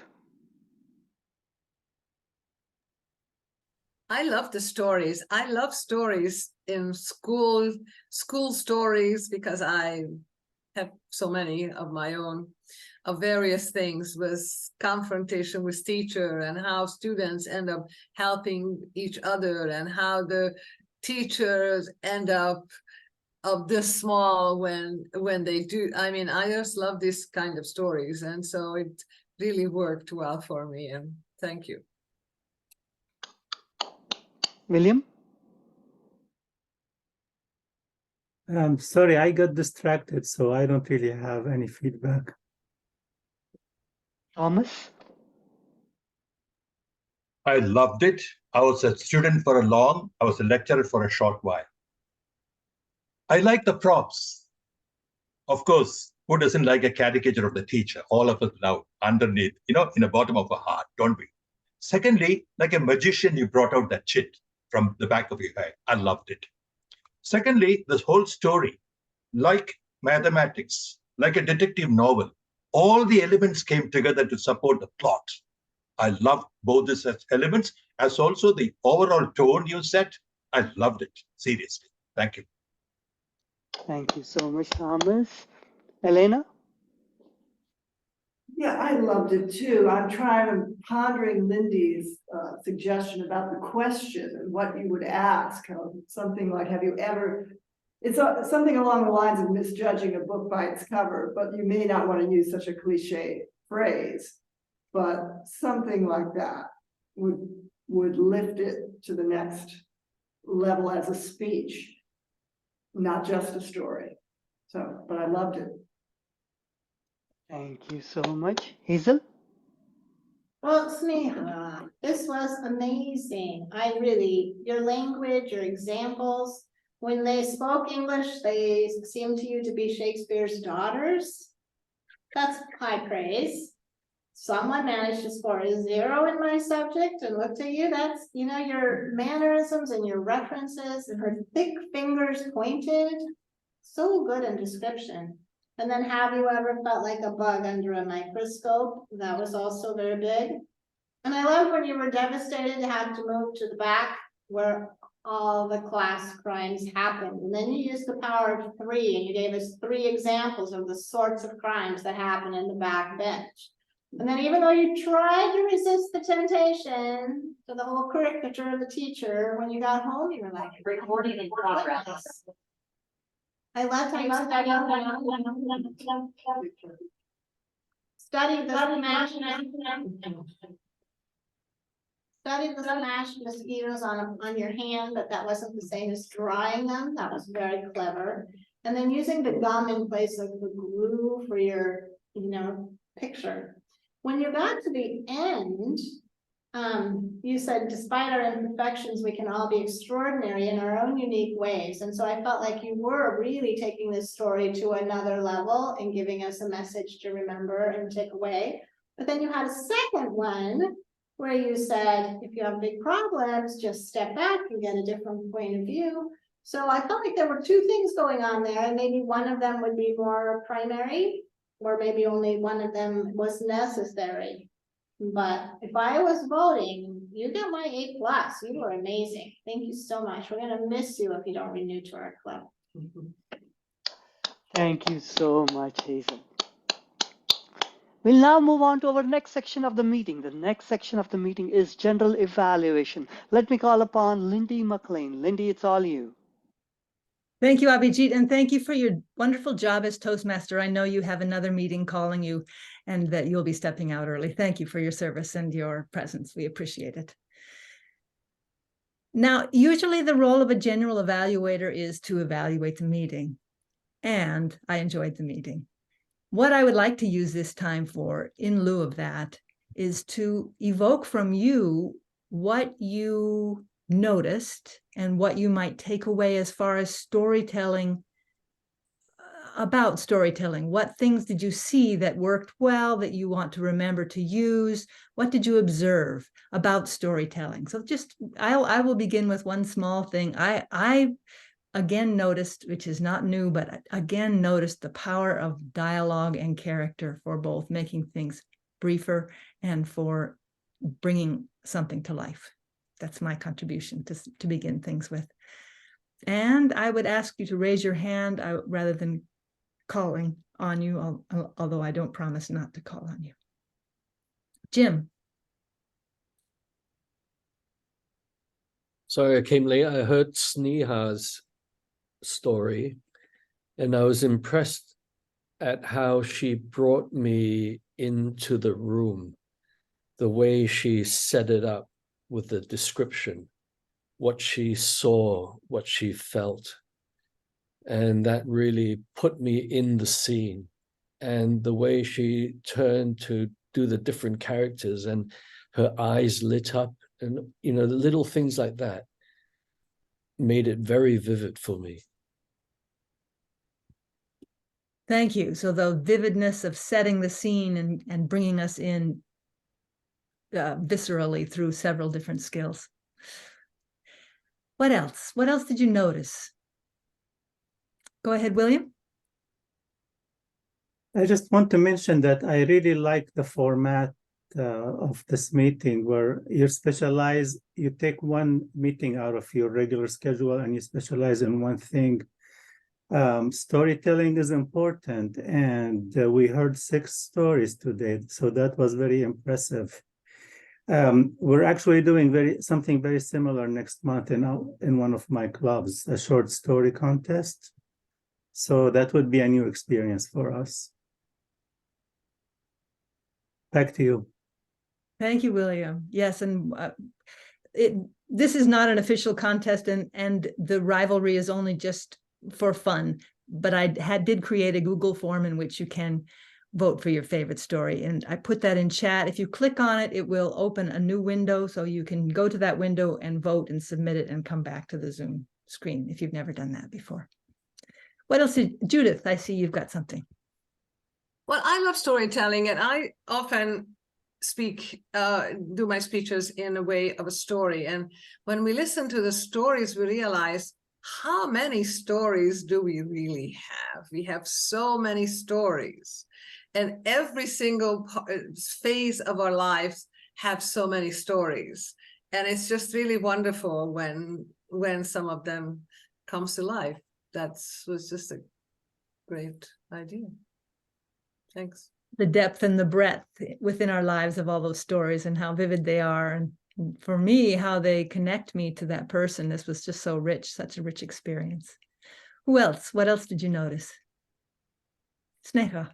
I love the stories. I love stories in school stories, because I have so many of my own, of various things, with confrontation with teacher and how students end up helping each other and how the teachers end up of this small when they do. I mean, I just love this kind of stories, and so it really worked well for me, and thank you. William? Sorry, I got distracted, so I don't really have any feedback. Thomas? I loved it. I was a student for I was a lecturer for a short while. I like the props. Of course, who doesn't like a caricature of the teacher? All of us love underneath, in the bottom of our heart, don't we? Secondly, like a magician, you brought out that chit from the back of your head. I loved it. Secondly, this whole story, like mathematics, like a detective novel, all the elements came together to support the plot. I loved both these elements, as also the overall tone you set. I loved it, seriously. Thank you. Thank you so much, Thomas. Elena? Yeah, I loved it too. I'm pondering Lindy's suggestion about the question and what you would ask. Something like, have you ever, it's something along the lines of misjudging a book by its cover, but you may not want to use such a cliche phrase, but something like that would lift it to the next level as a speech, not just a story. So, but I loved it. Thank you so much. Hazel? Well, Sneha, this was amazing. Your language, your examples, When they spoke English, they seemed to you to be Shakespeare's daughters. That's high praise. Someone managed to score a 0 in my subject, and look to you, that's, you know, your mannerisms and your references and her thick fingers pointed. So good in description. And then, have you ever felt like a bug under a microscope? That was also very big. And I love when you were devastated to have to move to the back where all the class crimes happened. And then you used the power of 3 and you gave us 3 examples of the sorts of crimes that happen in the back bench. And then, even though you tried to resist the temptation to the whole caricature of the teacher, when you got home, you were like, recording in progress. I loved how you studied the smashed mosquitoes on your hand, but that wasn't the same as drawing them. That was very clever. And then using the gum in place of the glue for your, you know, picture. When you got to the end, you said, despite our imperfections, we can all be extraordinary in our own unique ways. And so I felt like you were really taking this story to another level and giving us a message to remember and take away. But then you had a second one where you said, if you have big problems, just step back and get a different point of view. So I felt like there were 2 things going on there, and maybe one of them would be more primary, or maybe only one of them was necessary. But if I was voting, you got my A+. You were amazing. Thank you so much. We're gonna miss you if you don't renew to our club. Thank you so much, Hazel. We'll now move on to our next section of the meeting. The next section of the meeting is general evaluation. Let me call upon Lindy McLean. Lindy, it's all you. Thank you, Abhijit, and thank you for your wonderful job as Toastmaster. I know you have another meeting calling you and that you'll be stepping out early. Thank you for your service and your presence. We appreciate it. Now, usually the role of a general evaluator is to evaluate the meeting, and I enjoyed the meeting. What I would like to use this time for, in lieu of that, is to evoke from you what you noticed and what you might take away as far as storytelling, about storytelling. What things did you see that worked well that you want to remember to use? What did you observe about storytelling? So just, I will begin with one small thing. I again noticed, which is not new, but again noticed the power of dialogue and character for both making things briefer and for bringing something to life. That's my contribution to begin things with. And I would ask you to raise your hand rather than calling on you, although I don't promise not to call on you. Jim. Sorry, I came late. I heard Sneha's story, and I was impressed at how she brought me into the room, the way she set it up with the description, what she saw, what she felt. And that really put me in the scene. And the way she turned to do the different characters and her eyes lit up, and, you know, the little things like that made it very vivid for me. Thank you. So the vividness of setting the scene and bringing us in viscerally through several different skills. What else? What else did you notice? Go ahead, William. I just want to mention that I really like the format of this meeting, where you specialize, you take one meeting out of your regular schedule and you specialize in one thing. Storytelling is important, and we heard 6 stories today, so that was very impressive. We're actually doing something very similar next month in one of my clubs, a short story contest. So that would be a new experience for us. Back to you. Thank you, William. Yes, and this is not an official contest, and the rivalry is only just for fun. But I did create a Google form in which you can vote for your favorite story, and I put that in chat. If you click on it, it will open a new window, so you can go to that window and vote and submit it and come back to the Zoom screen if you've never done that before. What else Judith, I see you've got something. Well, I love storytelling, and I often do my speeches in a way of a story. And when we listen to the stories, we realize how many stories do we really have? We have so many stories, and every single phase of our lives have so many stories. And it's just really wonderful when some of them comes to life. That was just a great idea. Thanks. The depth and the breadth within our lives of all those stories and how vivid they are. And for me, how they connect me to that person. This was just so rich, such a rich experience. Who else? What else did you notice? Sneha.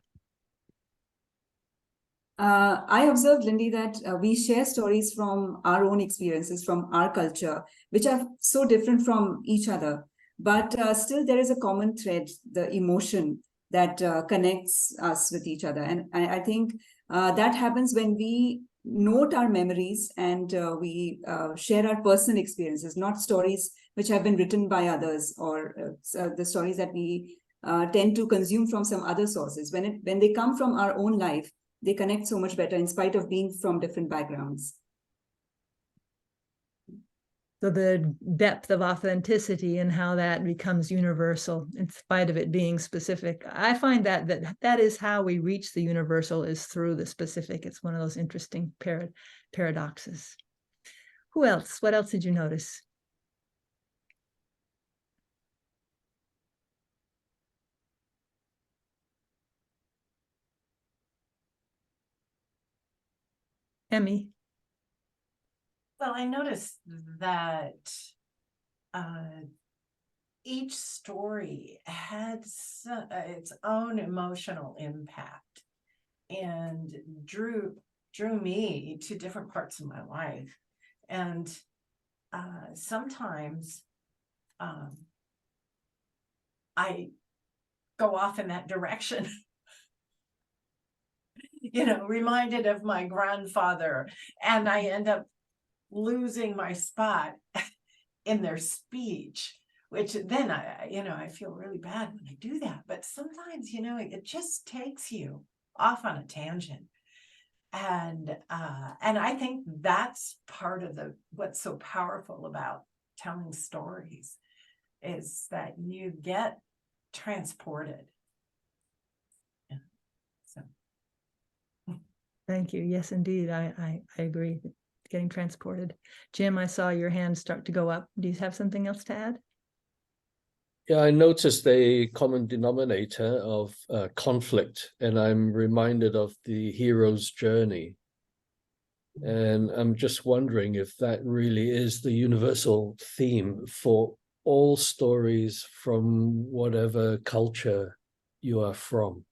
I observed, Lindy, that we share stories from our own experiences, from our culture, which are so different from each other. But still, there is a common thread, the emotion that connects us with each other. And I think that happens when we note our memories and we share our personal experiences, not stories which have been written by others or the stories that we tend to consume from some other sources. When they come from our own life, they connect so much better in spite of being from different backgrounds. So the depth of authenticity and how that becomes universal in spite of it being specific. I find that is how we reach the universal, is through the specific. It's one of those interesting paradoxes. Who else? What else did you notice? Emmy. Well, I noticed that each story had its own emotional impact and drew me to different parts of my life. And sometimes I go off in that direction. Reminded of my grandfather, and I end up losing my spot in their speech, which then I feel really bad when I do that. But sometimes, it just takes you off on a tangent. And I think that's part of what's so powerful about telling stories, is that you get transported. Thank you. Yes, indeed. I agree. Getting transported. Jim, I saw your hand start to go up. Do you have something else to add? Yeah, I noticed a common denominator of conflict, and I'm reminded of the hero's journey. And I'm just wondering if that really is the universal theme for all stories from whatever culture you are from.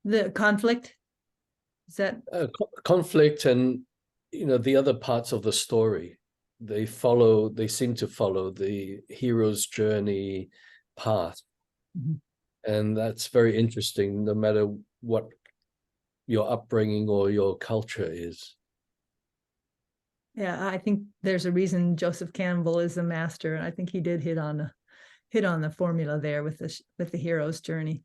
The conflict? Is that conflict and the other parts of the story? They seem to follow the hero's journey path. Mm-hmm. And that's very interesting, no matter what your upbringing or your culture is. Yeah, I think there's a reason Joseph Campbell is a master. I think he did hit on the formula there with the hero's journey.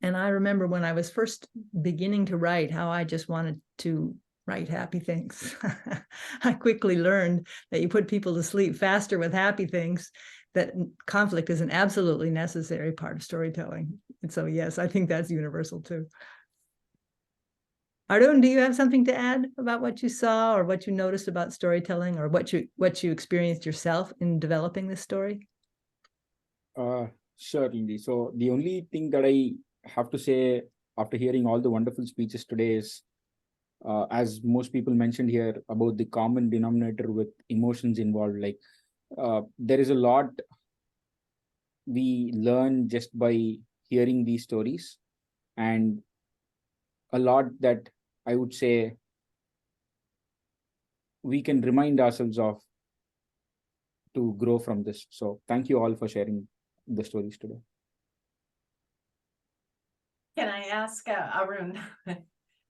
And I remember when I was first beginning to write, how I just wanted to write happy things. I quickly learned that you put people to sleep faster with happy things, that conflict is an absolutely necessary part of storytelling. And so, yes, I think that's universal too. Arun, do you have something to add about what you saw or what you noticed about storytelling, or what you experienced yourself in developing this story? Certainly. So the only thing that I have to say after hearing all the wonderful speeches today is, as most people mentioned here, about the common denominator with emotions involved. Like there is a lot we learn just by hearing these stories, and a lot that I would say we can remind ourselves of to grow from this. So thank you all for sharing the stories today. Can I ask Arun,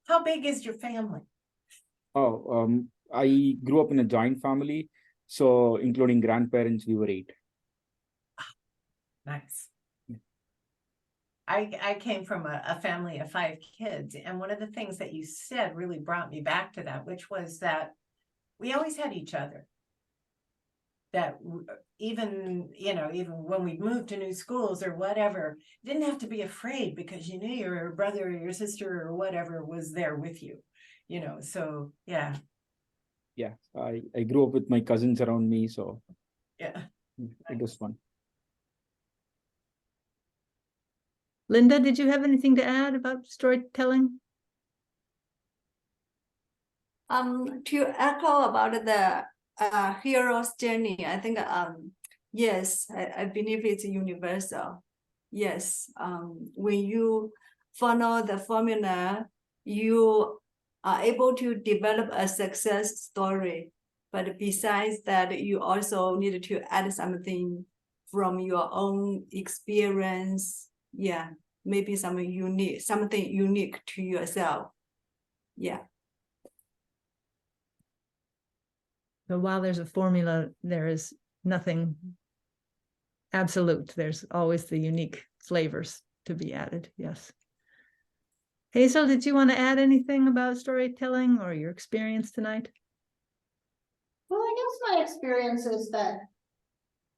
how big is your family? I grew up in a joint family. So including grandparents, we were 8. Nice. I came from a family of 5 kids, and one of the things that you said really brought me back to that, which was that we always had each other. That even when we moved to new schools or whatever, you didn't have to be afraid because you knew your brother or your sister or whatever was there with you, so yeah. Yeah, I grew up with my cousins around me, so yeah, it was fun. Linda, did you have anything to add about storytelling? To echo about the hero's journey, I think yes, I believe it's universal. Yes, when you follow the formula, you are able to develop a success story. But besides that, you also need to add something from your own experience. Yeah, maybe something unique to yourself. Yeah. So while there's a formula, there is nothing absolute. There's always the unique flavors to be added. Yes. Hazel, did you want to add anything about storytelling or your experience tonight? Well, I guess my experience is that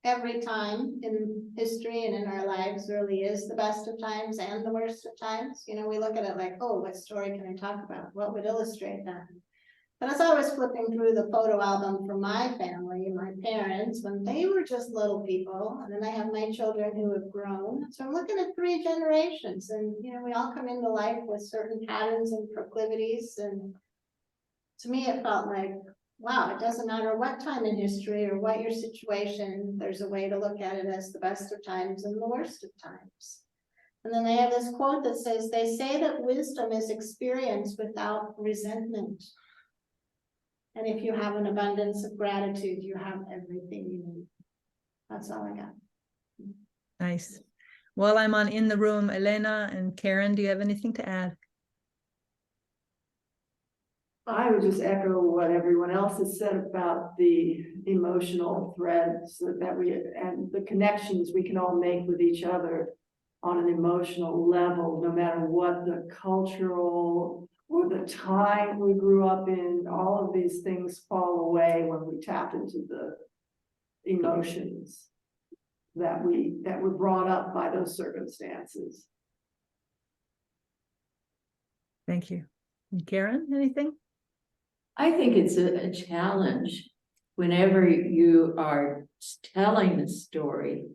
every time in history and in our lives really is the best of times and the worst of times. We look at it like, oh, what story can I talk about? What would illustrate that? But as I was flipping through the photo album from my family, my parents, when they were just little people, and then I have my children who have grown. So I'm looking at 3 generations, and we all come into life with certain patterns and proclivities. And to me, it felt like, wow, it doesn't matter what time in history or what your situation, there's a way to look at it as the best of times and the worst of times. And then they have this quote that says, they say that wisdom is experience without resentment. And if you have an abundance of gratitude, you have everything you need. That's all I got. Nice. While I'm in the room, Elena and Karen, do you have anything to add? I would just echo what everyone else has said about the emotional threads that and the connections we can all make with each other on an emotional level, no matter what the cultural or the time we grew up in. All of these things fall away when we tap into the emotions that were brought up by those circumstances. Thank you. And Karen, anything? I think it's a challenge whenever you are telling the story.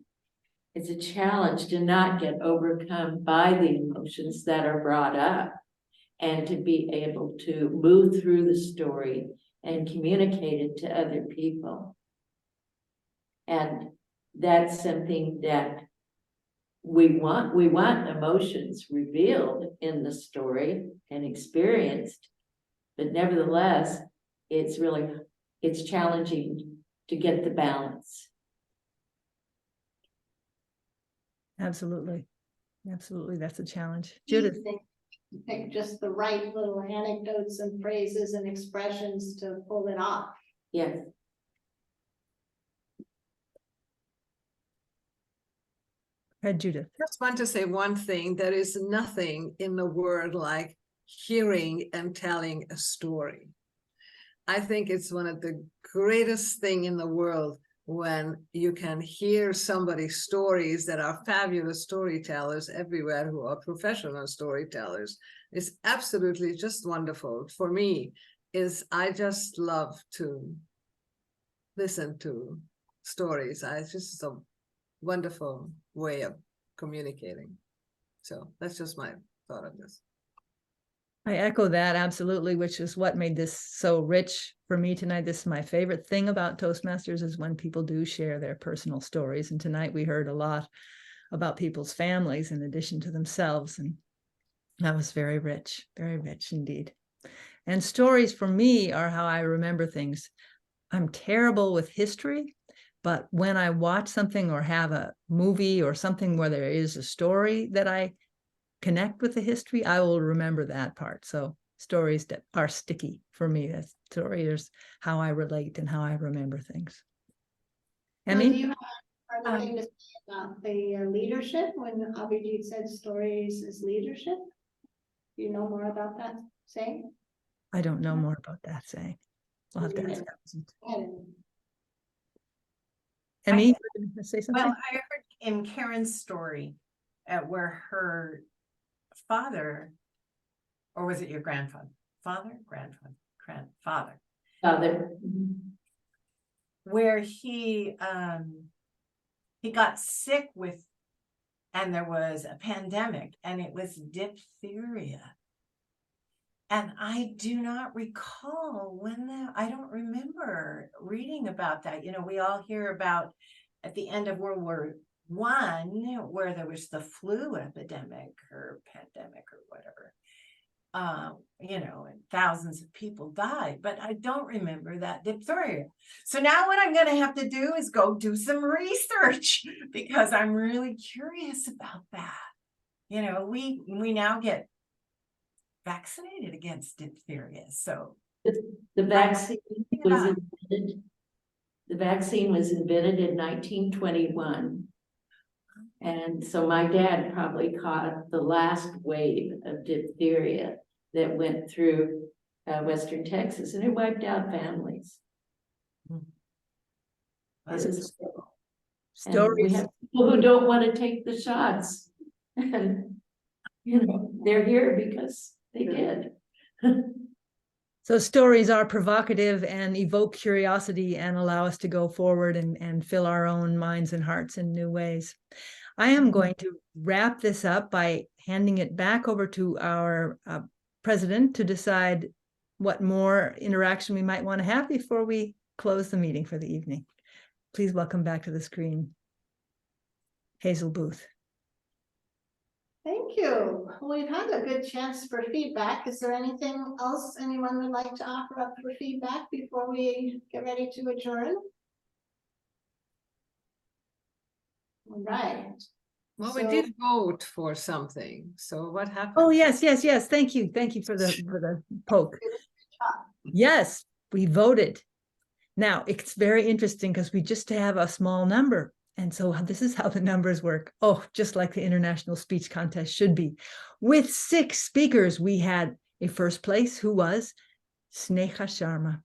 It's a challenge to not get overcome by the emotions that are brought up and to be able to move through the story and communicate it to other people. And that's something that we want emotions revealed in the story and experienced, but nevertheless, it's challenging to get the balance. Absolutely. Absolutely. That's a challenge. Judith. Pick just the right little anecdotes and phrases and expressions to pull it off. Yes. Judith. Just want to say one thing. There is nothing in the world like hearing and telling a story. I think it's one of the greatest thing in the world when you can hear somebody's stories that are fabulous storytellers everywhere who are professional storytellers. It's absolutely just wonderful. For me, I just love to listen to stories. It's just a wonderful way of communicating. So that's just my thought of this. I echo that absolutely, which is what made this so rich for me tonight. This is my favorite thing about Toastmasters, is when people do share their personal stories. And tonight we heard a lot about people's families in addition to themselves. And that was very rich indeed. And stories for me are how I remember things. I'm terrible with history, but when I watch something or have a movie or something where there is a story that I connect with the history, I will remember that part. So stories that are sticky for me. That story is how I relate and how I remember things. So Emmy? do you have anything to say about the leadership when Abhijit said stories is leadership? Do you know more about that saying? I don't know more about that saying. I'll have to ask Abhijit. Emmy, you were gonna say something? Well, I heard in Karen's story where her father, or was it your grandfather? Grandfather. Father. Where he got sick with, and there was a pandemic, and it was diphtheria. And I do not recall when I don't remember reading about that. You know, we all hear about at the end of World War I, where there was the flu epidemic or pandemic or whatever. You know, and thousands of people died, but I don't remember that diphtheria. So now what I'm going to have to do is go do some research because I'm really curious about that. You know, we now get vaccinated against diphtheria. So the vaccine was invented. The vaccine was invented in 1921. And so my dad probably caught the last wave of diphtheria that went through Western Texas, and it wiped out families. It was terrible. And we have people who don't want to take the shots. And, you know, they're here because they did. So stories are provocative and evoke curiosity and allow us to go forward and fill our own minds and hearts in new ways. I am going to wrap this up by handing it back over to our president to decide what more interaction we might want to have before we close the meeting for the evening. Please welcome back to the screen, Hazel Booth. Thank you. We've had a good chance for feedback. Is there anything else anyone would like to offer up for feedback before we get ready to adjourn? All right. Well, we did vote for something. So what happened? Oh, yes. Thank you. Thank you for the poke. Yes, we voted. Now, it's very interesting because we just have a small number. And so this is how the numbers work. Oh, just like the International Speech Contest should be. With 6 speakers, we had a first place who was Sneha Sharma.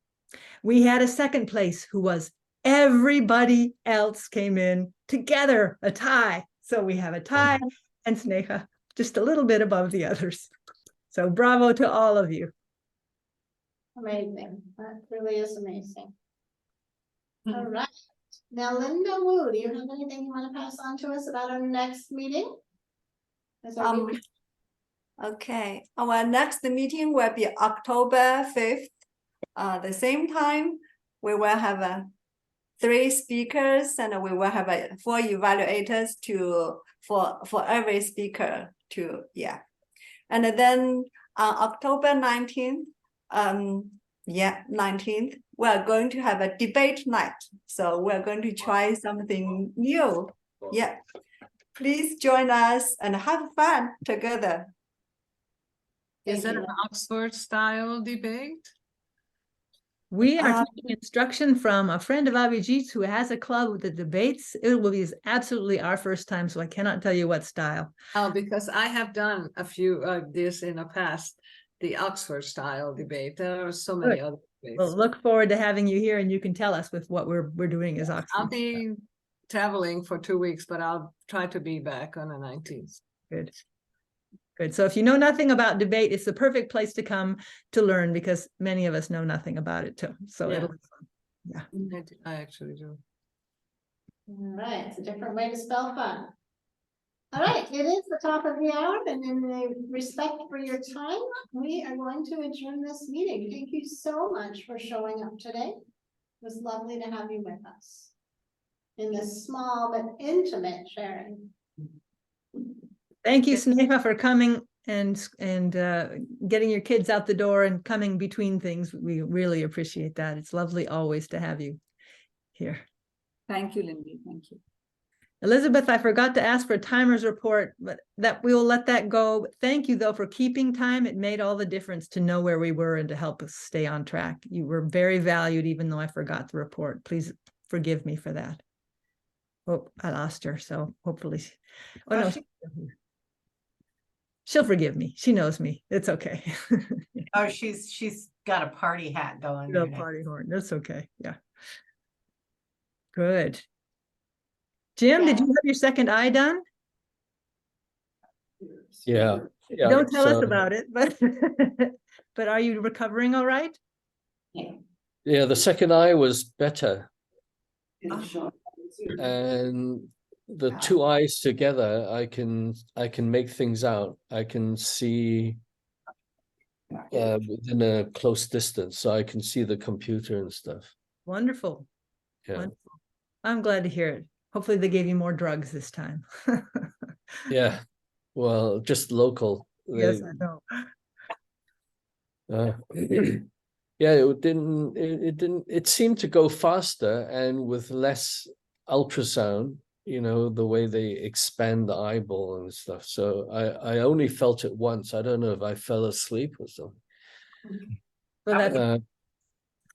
We had a second place who was everybody else came in together, a tie. So we have a tie and Sneha just a little bit above the others. So bravo to all of you. Amazing. That really is amazing. All right. Now, Linda Wu, do you have anything you want to pass on to us about our next meeting? Okay, our next meeting will be October 5th. The same time, we will have 3 speakers and we will have 4 evaluators for every speaker to, yeah. And then on October 19th, 19th, we're going to have a debate night. So we're going to try something new. Yeah. Please join us and have fun together. Is that an Oxford style debate? We are taking instruction from a friend of Abhijit's who has a club with the debates. It will be absolutely our first time, so I cannot tell you what style. Oh, because I have done a few of this in the past, the Oxford style debate. There are so many other debates. Well, look forward to having you here and you can tell us with what we're doing as Oxford. I'll be traveling for 2 weeks, but I'll try to be back on the 19th. Good. Good. So if you know nothing about debate, it's the perfect place to come to learn because many of us know nothing about it too. So Yeah. it'll be fun. Yeah. I actually do. All right, it's a different way to spell fun. All right, it is the top of the hour, and in the respect for your time, we are going to adjourn this meeting. Thank you so much for showing up today. It was lovely to have you with us in this small but intimate sharing. Thank you, Sneha, for coming and getting your kids out the door and coming between things. We really appreciate that. It's lovely always to have you here. Thank you, Lindy. Thank you. Elizabeth, I forgot to ask for a timer's report, but that we will let that go. Thank you, though, for keeping time. It made all the difference to know where we were and to help us stay on track. You were very valued, even though I forgot the report. Please forgive me for that. Oh, I lost her, so hopefully, oh no, she'll forgive me. She knows me. It's okay. Oh, she's got a party hat going The there now. party horn. That's okay. Yeah. Good. Jim, did you have your second eye done? Yeah. Yeah. Don't tell us so- about it, but but are you recovering all right? Yeah, the second eye was better. Oh. And the two eyes together, I can make things out. I can see within a close distance, so I can see the computer and stuff. Wonderful. Yeah. Wonderful. I'm glad to hear it. Hopefully they gave you more drugs this time. Yeah. Well, just local. Yes, I know. Yeah, it seemed to go faster and with less ultrasound, the way they expand the eyeball and stuff. So I only felt it once. I don't know if I fell asleep or something. Well, that's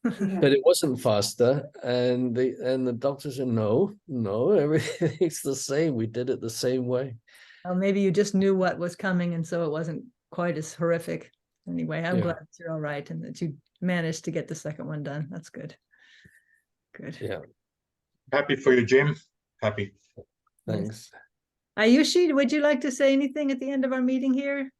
but it wasn't faster, and the doctor said, no, everything's the same. We did it the same way. well, maybe you just knew what was coming, and so it wasn't quite as horrific. Anyway, I'm glad that you're all right and that you managed to get the second one done. That's good. Good. Yeah. Happy for you, Jim. Happy. Thanks. Ayushi, would you like to say anything at the end of our meeting here?